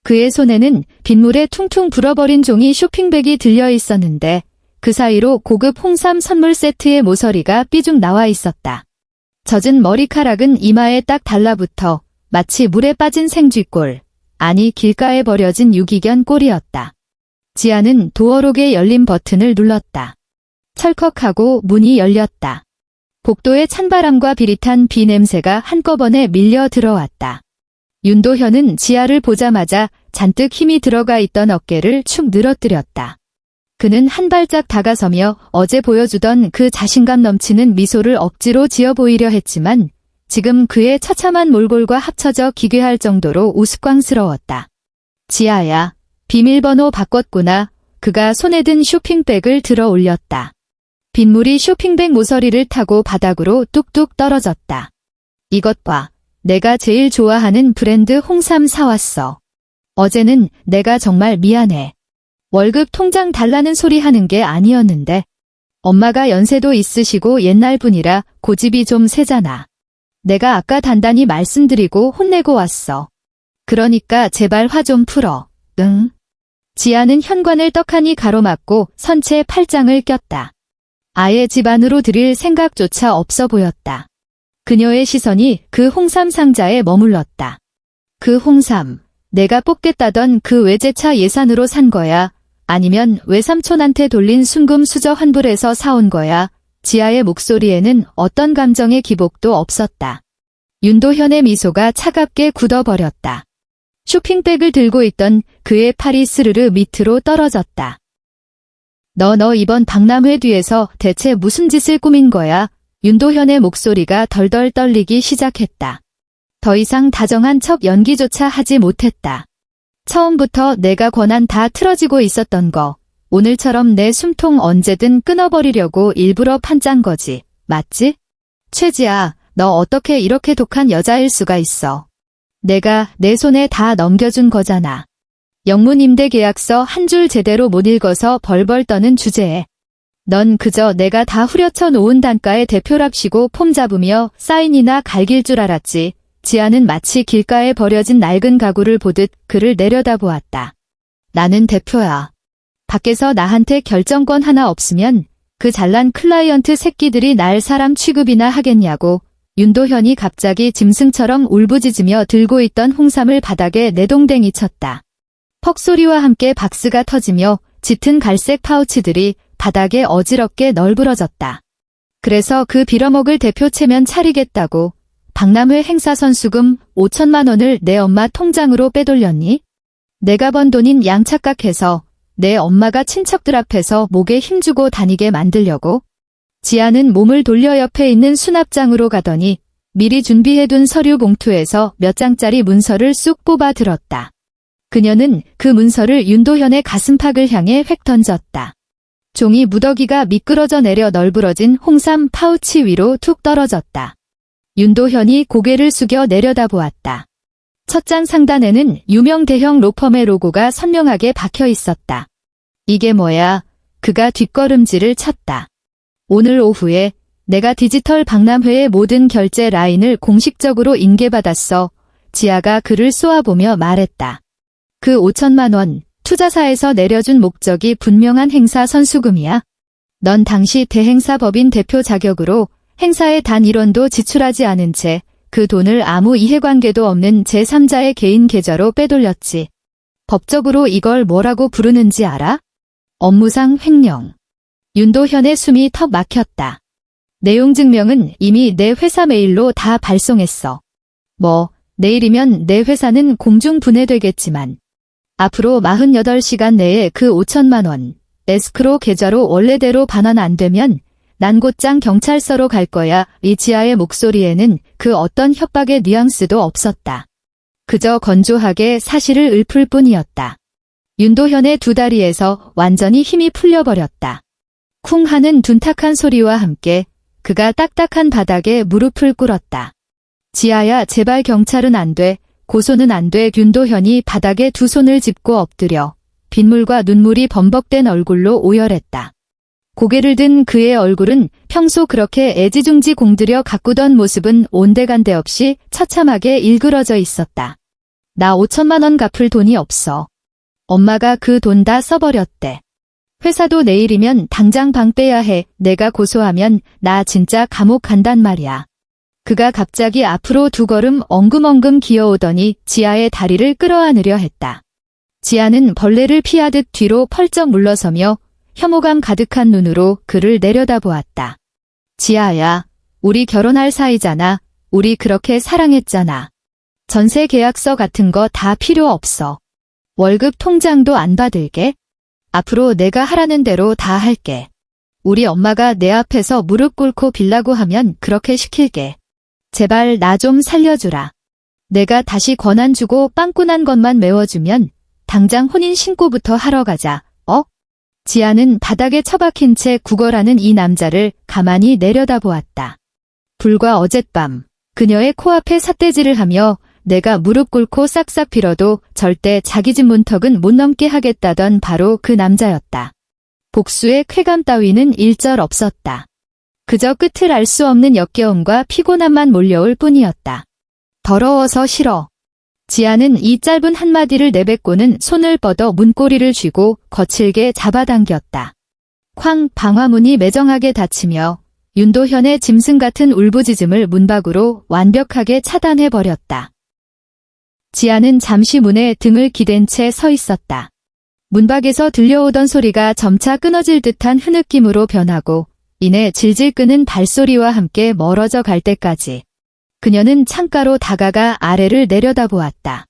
Speaker 1: 그의 손에는 빗물에 퉁퉁 불어버린 종이 쇼핑백이 들려 있었는데 그 사이로 고급 홍삼 선물 세트의 모서리가 삐죽 나와 있었다. 젖은 머리카락은 이마에 딱 달라붙어 마치 물에 빠진 생쥐꼴, 아니 길가에 버려진 유기견 꼴이었다. 지아는 도어록의 열림 버튼을 눌렀다. 철컥하고 문이 열렸다. 복도에 찬바람과 비릿한 비 냄새가 한꺼번에 밀려 들어왔다. 윤도현은 지아를 보자마자 잔뜩 힘이 들어가 있던 어깨를 축 늘어뜨렸다. 그는 한 발짝 다가서며 어제 보여주던 그 자신감 넘치는 미소를 억지로 지어 보이려 했지만 지금 그의 처참한 몰골과 합쳐져 기괴할 정도로 우스꽝스러웠다. 지아야, 비밀번호 바꿨구나. 그가 손에 든 쇼핑백을 들어 올렸다. 빗물이 쇼핑백 모서리를 타고 바닥으로 뚝뚝 떨어졌다. 이것 봐. 내가 제일 좋아하는 브랜드 홍삼 사왔어. 어제는 내가 정말 미안해. 월급 통장 달라는 소리 하는 게 아니었는데. 엄마가 연세도 있으시고 옛날 분이라 고집이 좀 세잖아. 내가 아까 단단히 말씀드리고 혼내고 왔어. 그러니까 제발 화 좀 풀어. 응? 지아는 현관을 떡하니 가로막고 선체 팔짱을 꼈다. 아예 집 안으로 들일 생각조차 없어 보였다. 그녀의 시선이 그 홍삼 상자에 머물렀다. 그 홍삼, 내가 뽑겠다던 그 외제차 예산으로 산 거야? 아니면 외삼촌한테 돌린 순금 수저 환불해서 사온 거야? 지아의 목소리에는 어떤 감정의 기복도 없었다. 윤도현의 미소가 차갑게 굳어버렸다. 쇼핑백을 들고 있던 그의 팔이 스르르 밑으로 떨어졌다. 너 이번 박람회 뒤에서 대체 무슨 짓을 꾸민 거야? 윤도현의 목소리가 덜덜 떨리기 시작했다. 더 이상 다정한 척 연기조차 하지 못했다. 처음부터 내가 권한 다 틀어지고 있었던 거. 오늘처럼 내 숨통 언제든 끊어버리려고 일부러 판짠 거지. 맞지? 최지아, 너 어떻게 이렇게 독한 여자일 수가 있어. 내가 내 손에 다 넘겨준 거잖아. 영문 임대 계약서 한 줄 제대로 못 읽어서 벌벌 떠는 주제에. 넌 그저 내가 다 후려쳐 놓은 단가에 대표랍시고 폼 잡으며 사인이나 갈길 줄 알았지. 지아는 마치 길가에 버려진 낡은 가구를 보듯 그를 내려다보았다. 나는 대표야. 밖에서 나한테 결정권 하나 없으면 그 잘난 클라이언트 새끼들이 날 사람 취급이나 하겠냐고. 윤도현이 갑자기 짐승처럼 울부짖으며 들고 있던 홍삼을 바닥에 내동댕이 쳤다. 퍽 소리와 함께 박스가 터지며 짙은 갈색 파우치들이 바닥에 어지럽게 널브러졌다. 그래서 그 빌어먹을 대표 체면 차리겠다고 박람회 행사 선수금 5천만 원을 내 엄마 통장으로 빼돌렸니? 내가 번 돈인 양착각해서 내 엄마가 친척들 앞에서 목에 힘주고 다니게 만들려고? 지아는 몸을 돌려 옆에 있는 수납장으로 가더니 미리 준비해둔 서류 봉투에서 몇 장짜리 문서를 쑥 뽑아 들었다. 그녀는 그 문서를 윤도현의 가슴팍을 향해 획 던졌다. 종이 무더기가 미끄러져 내려 널브러진 홍삼 파우치 위로 툭 떨어졌다. 윤도현이 고개를 숙여 내려다보았다. 첫 장 상단에는 유명 대형 로펌의 로고가 선명하게 박혀 있었다. 이게 뭐야? 그가 뒷걸음질을 쳤다. 오늘 오후에 내가 디지털 박람회의 모든 결제 라인을 공식적으로 인계받았어. 지아가 그를 쏘아보며 말했다. 그 5천만 원, 투자사에서 내려준 목적이 분명한 행사 선수금이야. 넌 당시 대행사법인 대표 자격으로 행사에 단 1원도 지출하지 않은 채 그 돈을 아무 이해관계도 없는 제3자의 개인 계좌로 빼돌렸지. 법적으로 이걸 뭐라고 부르는지 알아? 업무상 횡령. 윤도현의 숨이 턱 막혔다. 내용 증명은 이미 내 회사 메일로 다 발송했어. 내일이면 내 회사는 공중분해되겠지만 앞으로 48시간 내에 그 5천만 원 에스크로 계좌로 원래대로 반환 안 되면 난 곧장 경찰서로 갈 거야. 이 지아의 목소리에는 그 어떤 협박의 뉘앙스도 없었다. 그저 건조하게 사실을 읊을 뿐이었다. 윤도현의 두 다리에서 완전히 힘이 풀려버렸다. 쿵 하는 둔탁한 소리와 함께 그가 딱딱한 바닥에 무릎을 꿇었다. 지아야, 제발 경찰은 안 돼. 고소는 안 돼. 윤도현이 바닥에 두 손을 짚고 엎드려 빗물과 눈물이 범벅된 얼굴로 오열했다. 고개를 든 그의 얼굴은 평소 그렇게 애지중지 공들여 가꾸던 모습은 온데간데 없이 처참하게 일그러져 있었다. 나 5천만 원 갚을 돈이 없어. 엄마가 그 돈 다 써버렸대. 회사도 내일이면 당장 방 빼야 해. 내가 고소하면 나 진짜 감옥 간단 말이야. 그가 갑자기 앞으로 두 걸음 엉금엉금 기어오더니 지아의 다리를 끌어안으려 했다. 지아는 벌레를 피하듯 뒤로 펄쩍 물러서며 혐오감 가득한 눈으로 그를 내려다보았다. 지아야, 우리 결혼할 사이잖아. 우리 그렇게 사랑했잖아. 전세 계약서 같은 거 다 필요 없어. 월급 통장도 안 받을게. 앞으로 내가 하라는 대로 다 할게. 우리 엄마가 내 앞에서 무릎 꿇고 빌라고 하면 그렇게 시킬게. 제발 나 좀 살려주라. 내가 다시 권한 주고 빵꾸난 것만 메워주면 당장 혼인 신고부터 하러 가자. 지아는 바닥에 처박힌 채 구걸하는 이 남자를 가만히 내려다보았다. 불과 어젯밤 그녀의 코앞에 삿대질을 하며 내가 무릎 꿇고 싹싹 빌어도 절대 자기 집 문턱은 못 넘게 하겠다던 바로 그 남자였다. 복수의 쾌감 따위는 일절 없었다. 그저 끝을 알 수 없는 역겨움과 피곤함만 몰려올 뿐이었다. 더러워서 싫어. 지아는 이 짧은 한마디를 내뱉고는 손을 뻗어 문고리를 쥐고 거칠게 잡아당겼다. 쾅 방화문이 매정하게 닫히며 윤도현의 짐승 같은 울부짖음을 문 밖으로 완벽하게 차단해버렸다. 지아는 잠시 문에 등을 기댄 채 서 있었다. 문 밖에서 들려오던 소리가 점차 끊어질 듯한 흐느낌으로 변하고 이내 질질 끄는 발소리와 함께 멀어져 갈 때까지 그녀는 창가로 다가가 아래를 내려다보았다.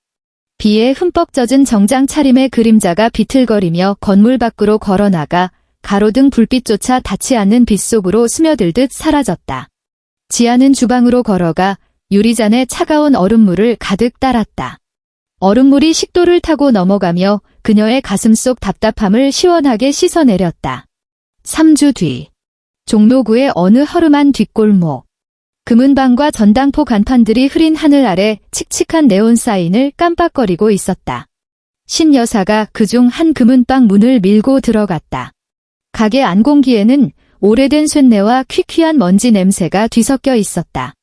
Speaker 1: 비에 흠뻑 젖은 정장 차림의 그림자가 비틀거리며 건물 밖으로 걸어나가 가로등 불빛조차 닿지 않는 빗속으로 스며들듯 사라졌다. 지아는 주방으로 걸어가 유리잔에 차가운 얼음물을 가득 따랐다. 얼음물이 식도를 타고 넘어가며 그녀의 가슴속 답답함을 시원하게 씻어내렸다. 3주 뒤 종로구의 어느 허름한 뒷골목. 금은방과 전당포 간판들이 흐린 하늘 아래 칙칙한 네온 사인을 깜빡거리고 있었다. 신 여사가 그중 한 금은방 문을 밀고 들어갔다. 가게 안공기에는 오래된 쇳내와 퀴퀴한 먼지 냄새가 뒤섞여 있었다.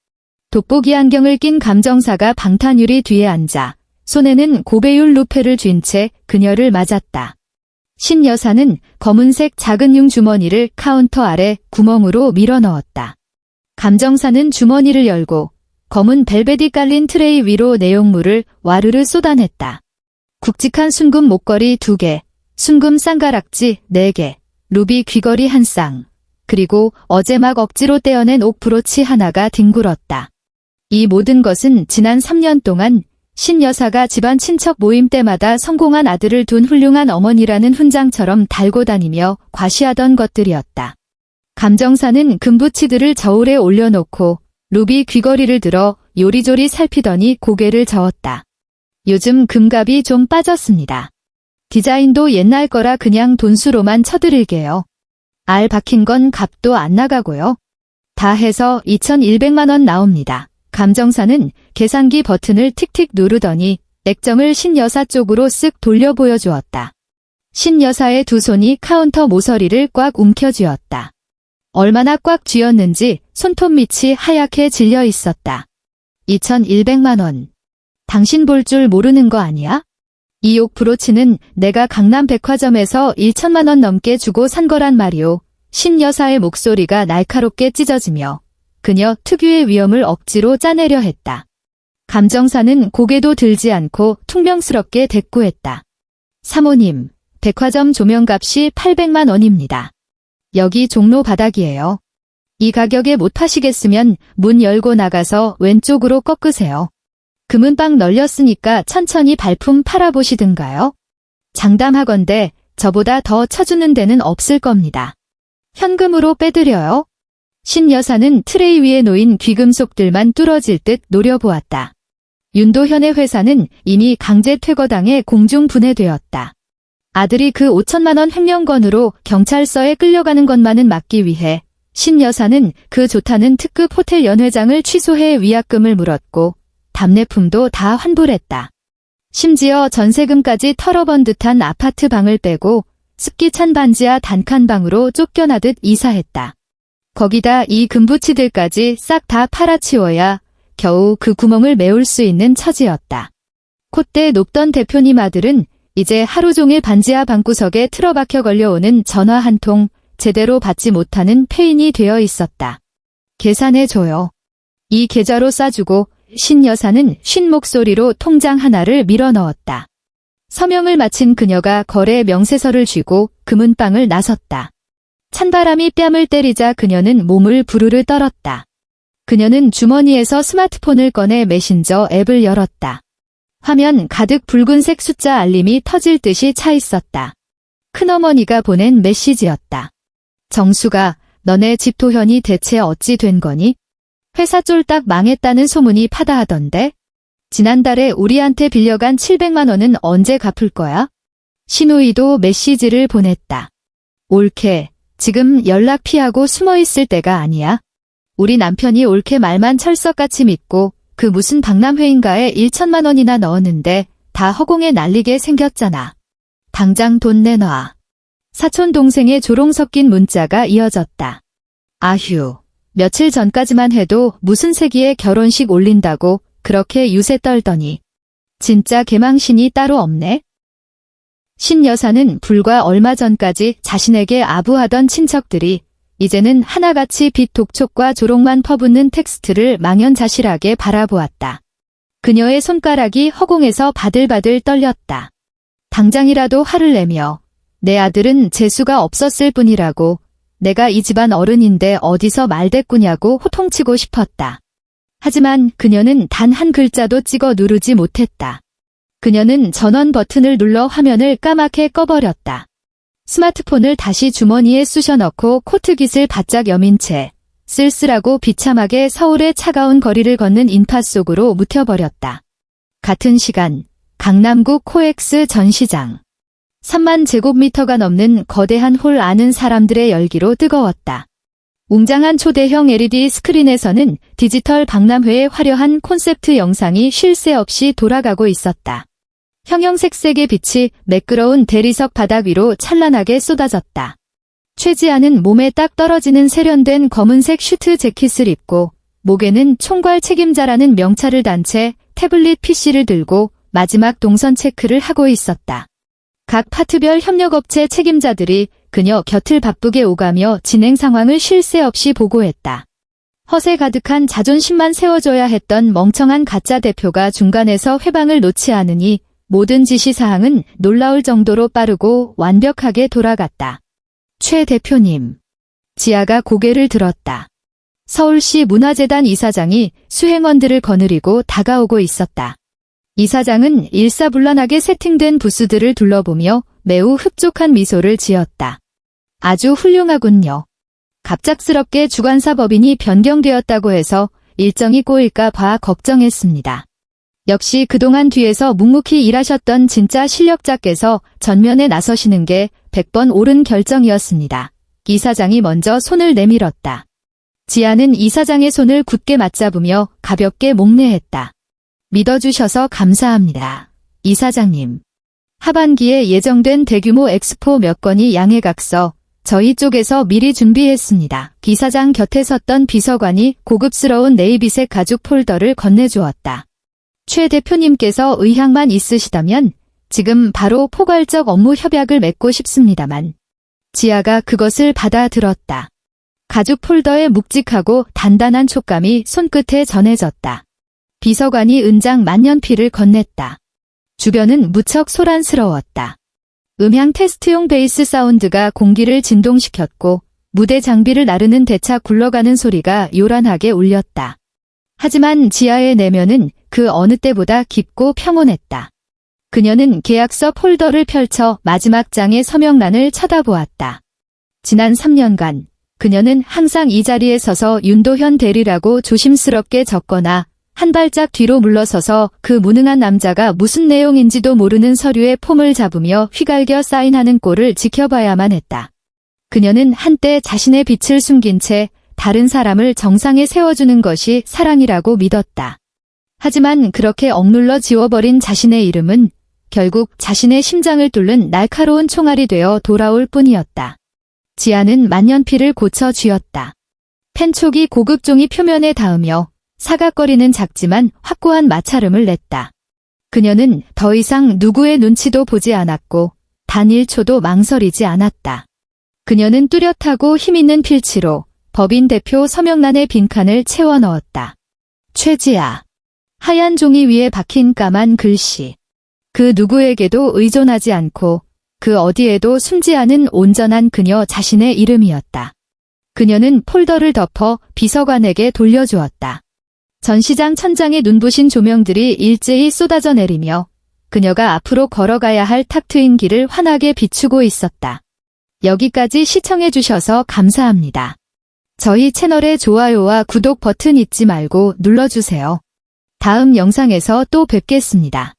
Speaker 1: 돋보기 안경을 낀 감정사가 방탄유리 뒤에 앉아 손에는 고배율 루페를 쥔 채 그녀를 맞았다. 신 여사는 검은색 작은 융 주머니를 카운터 아래 구멍으로 밀어넣었다. 감정사는 주머니를 열고 검은 벨벳이 깔린 트레이 위로 내용물을 와르르 쏟아냈다. 굵직한 순금 목걸이 2개, 순금 쌍가락지 4개, 루비 귀걸이 1쌍, 그리고 어제 막 억지로 떼어낸 옥 브로치 하나가 뒹굴었다. 이 모든 것은 지난 3년 동안 신 여사가 집안 친척 모임 때마다 성공한 아들을 둔 훌륭한 어머니라는 훈장처럼 달고 다니며 과시하던 것들이었다. 감정사는 금부치들을 저울에 올려놓고 루비 귀걸이를 들어 요리조리 살피더니 고개를 저었다. 요즘 금값이 좀 빠졌습니다. 디자인도 옛날 거라 그냥 돈수로만 쳐드릴게요. 알 박힌 건 값도 안 나가고요. 다 해서 2,100만 원 나옵니다. 감정사는 계산기 버튼을 틱틱 누르더니 액정을 신여사 쪽으로 쓱 돌려 보여주었다. 신여사의 두 손이 카운터 모서리를 꽉 움켜쥐었다. 얼마나 꽉 쥐었는지 손톱 밑이 하얗게 질려 있었다. 2,100만 원. 당신 볼 줄 모르는 거 아니야? 이 옥 브로치는 내가 강남 백화점에서 1,000만 원 넘게 주고 산 거란 말이오. 신 여사의 목소리가 날카롭게 찢어지며 그녀 특유의 위험을 억지로 짜내려 했다. 감정사는 고개도 들지 않고 퉁명스럽게 대꾸했다. 사모님, 백화점 조명값이 800만 원입니다. 여기 종로 바닥이에요. 이 가격에 못 파시겠으면 문 열고 나가서 왼쪽으로 꺾으세요. 금은방 널렸으니까 천천히 발품 팔아보시든가요. 장담하건대 저보다 더 쳐주는 데는 없을 겁니다. 현금으로 빼드려요. 신 여사는 트레이 위에 놓인 귀금속들만 뚫어질 듯 노려보았다. 윤도현의 회사는 이미 강제 퇴거당해 공중 분해되었다. 아들이 그 5천만 원 횡령건으로 경찰서에 끌려가는 것만은 막기 위해 신 여사는 그 좋다는 특급 호텔 연회장을 취소해 위약금을 물었고 답례품도 다 환불했다. 심지어 전세금까지 털어번 듯한 아파트 방을 빼고 습기 찬 반지하 단칸방으로 쫓겨나듯 이사했다. 거기다 이 금부치들까지 싹 다 팔아치워야 겨우 그 구멍을 메울 수 있는 처지였다. 콧대 높던 대표님 아들은 이제 하루 종일 반지하 방구석에 틀어박혀 걸려오는 전화 한 통 제대로 받지 못하는 폐인이 되어 있었다. 계산해줘요. 이 계좌로 싸주고 신 여사는 쉰 목소리로 통장 하나를 밀어넣었다. 서명을 마친 그녀가 거래 명세서를 쥐고 금은방을 나섰다. 찬바람이 뺨을 때리자 그녀는 몸을 부르르 떨었다. 그녀는 주머니에서 스마트폰을 꺼내 메신저 앱을 열었다. 화면 가득 붉은색 숫자 알림이 터질 듯이 차 있었다. 큰어머니가 보낸 메시지였다. 정수가, 너네 집 도현이 대체 어찌 된 거니? 회사 쫄딱 망했다는 소문이 파다하던데? 지난달에 우리한테 빌려간 700만 원은 언제 갚을 거야? 신우이도 메시지를 보냈다. 옳게, 지금 연락 피하고 숨어있을 때가 아니야. 우리 남편이 옳게 말만 철석같이 믿고 그 무슨 박람회인가에 1천만 원이나 넣었는데 다 허공에 날리게 생겼잖아. 당장 돈 내놔. 사촌 동생의 조롱 섞인 문자가 이어졌다. 아휴, 며칠 전까지만 해도 무슨 세기에 결혼식 올린다고 그렇게 유세 떨더니 진짜 개망신이 따로 없네. 신 여사는 불과 얼마 전까지 자신에게 아부하던 친척들이 이제는 하나같이 빛 독촉과 조롱만 퍼붓는 텍스트를 망연자실하게 바라보았다. 그녀의 손가락이 허공에서 바들바들 떨렸다. 당장이라도 화를 내며 내 아들은 재수가 없었을 뿐이라고, 내가 이 집안 어른인데 어디서 말대꾸냐고 호통치고 싶었다. 하지만 그녀는 단 한 글자도 찍어 누르지 못했다. 그녀는 전원 버튼을 눌러 화면을 까맣게 꺼버렸다. 스마트폰을 다시 주머니에 쑤셔 넣고 코트깃을 바짝 여민 채 쓸쓸하고 비참하게 서울의 차가운 거리를 걷는 인파 속으로 묻혀버렸다. 같은 시간 강남구 코엑스 전시장. 3만 제곱미터가 넘는 거대한 홀 안은 사람들의 열기로 뜨거웠다. 웅장한 초대형 LED 스크린에서는 디지털 박람회의 화려한 콘셉트 영상이 쉴 새 없이 돌아가고 있었다. 형형색색의 빛이 매끄러운 대리석 바닥 위로 찬란하게 쏟아졌다. 최지아는 몸에 딱 떨어지는 세련된 검은색 슈트 재킷을 입고 목에는 총괄 책임자라는 명찰을 단 채 태블릿 PC를 들고 마지막 동선 체크를 하고 있었다. 각 파트별 협력업체 책임자들이 그녀 곁을 바쁘게 오가며 진행 상황을 쉴 새 없이 보고했다. 허세 가득한 자존심만 세워줘야 했던 멍청한 가짜 대표가 중간에서 회방을 놓지 않으니 모든 지시사항은 놀라울 정도로 빠르고 완벽하게 돌아갔다. 최 대표님. 지아가 고개를 들었다. 서울시 문화재단 이사장이 수행원들을 거느리고 다가오고 있었다. 이사장은 일사불란하게 세팅된 부스들을 둘러보며 매우 흡족한 미소를 지었다. 아주 훌륭하군요. 갑작스럽게 주관사 법인이 변경되었다고 해서 일정이 꼬일까 봐 걱정했습니다. 역시 그동안 뒤에서 묵묵히 일하셨던 진짜 실력자께서 전면에 나서시는 게 100번 옳은 결정이었습니다. 이사장이 먼저 손을 내밀었다. 지아는 이사장의 손을 굳게 맞잡으며 가볍게 목례했다. 믿어주셔서 감사합니다. 이사장님. 하반기에 예정된 대규모 엑스포 몇 건이 양해각서 저희 쪽에서 미리 준비했습니다. 이사장 곁에 섰던 비서관이 고급스러운 네이비색 가죽 폴더를 건네주었다. 최 대표님께서 의향만 있으시다면 지금 바로 포괄적 업무 협약을 맺고 싶습니다만. 지아가 그것을 받아들었다. 가죽 폴더의 묵직하고 단단한 촉감이 손끝에 전해졌다. 비서관이 은장 만년필을 건넸다. 주변은 무척 소란스러웠다. 음향 테스트용 베이스 사운드가 공기를 진동시켰고 무대 장비를 나르는 대차 굴러가는 소리가 요란하게 울렸다. 하지만 지아의 내면은 그 어느 때보다 깊고 평온했다. 그녀는 계약서 폴더를 펼쳐 마지막 장의 서명란을 쳐다보았다. 지난 3년간 그녀는 항상 이 자리에 서서 윤도현 대리라고 조심스럽게 적거나 한 발짝 뒤로 물러서서 그 무능한 남자가 무슨 내용인지도 모르는 서류에 폼을 잡으며 휘갈겨 사인하는 꼴을 지켜봐야만 했다. 그녀는 한때 자신의 빛을 숨긴 채 다른 사람을 정상에 세워주는 것이 사랑이라고 믿었다. 하지만 그렇게 억눌러 지워버린 자신의 이름은 결국 자신의 심장을 뚫는 날카로운 총알이 되어 돌아올 뿐이었다. 지아는 만년필을 고쳐 쥐었다. 펜촉이 고급 종이 표면에 닿으며 사각거리는 작지만 확고한 마찰음을 냈다. 그녀는 더 이상 누구의 눈치도 보지 않았고 단 1초도 망설이지 않았다. 그녀는 뚜렷하고 힘있는 필치로 법인 대표 서명란의 빈칸을 채워 넣었다. 최지아. 하얀 종이 위에 박힌 까만 글씨. 그 누구에게도 의존하지 않고 그 어디에도 숨지 않은 온전한 그녀 자신의 이름이었다. 그녀는 폴더를 덮어 비서관에게 돌려주었다. 전시장 천장에 눈부신 조명들이 일제히 쏟아져 내리며 그녀가 앞으로 걸어가야 할 탁 트인 길을 환하게 비추고 있었다. 여기까지 시청해주셔서 감사합니다. 저희 채널의 좋아요와 구독 버튼 잊지 말고 눌러주세요. 다음 영상에서 또 뵙겠습니다.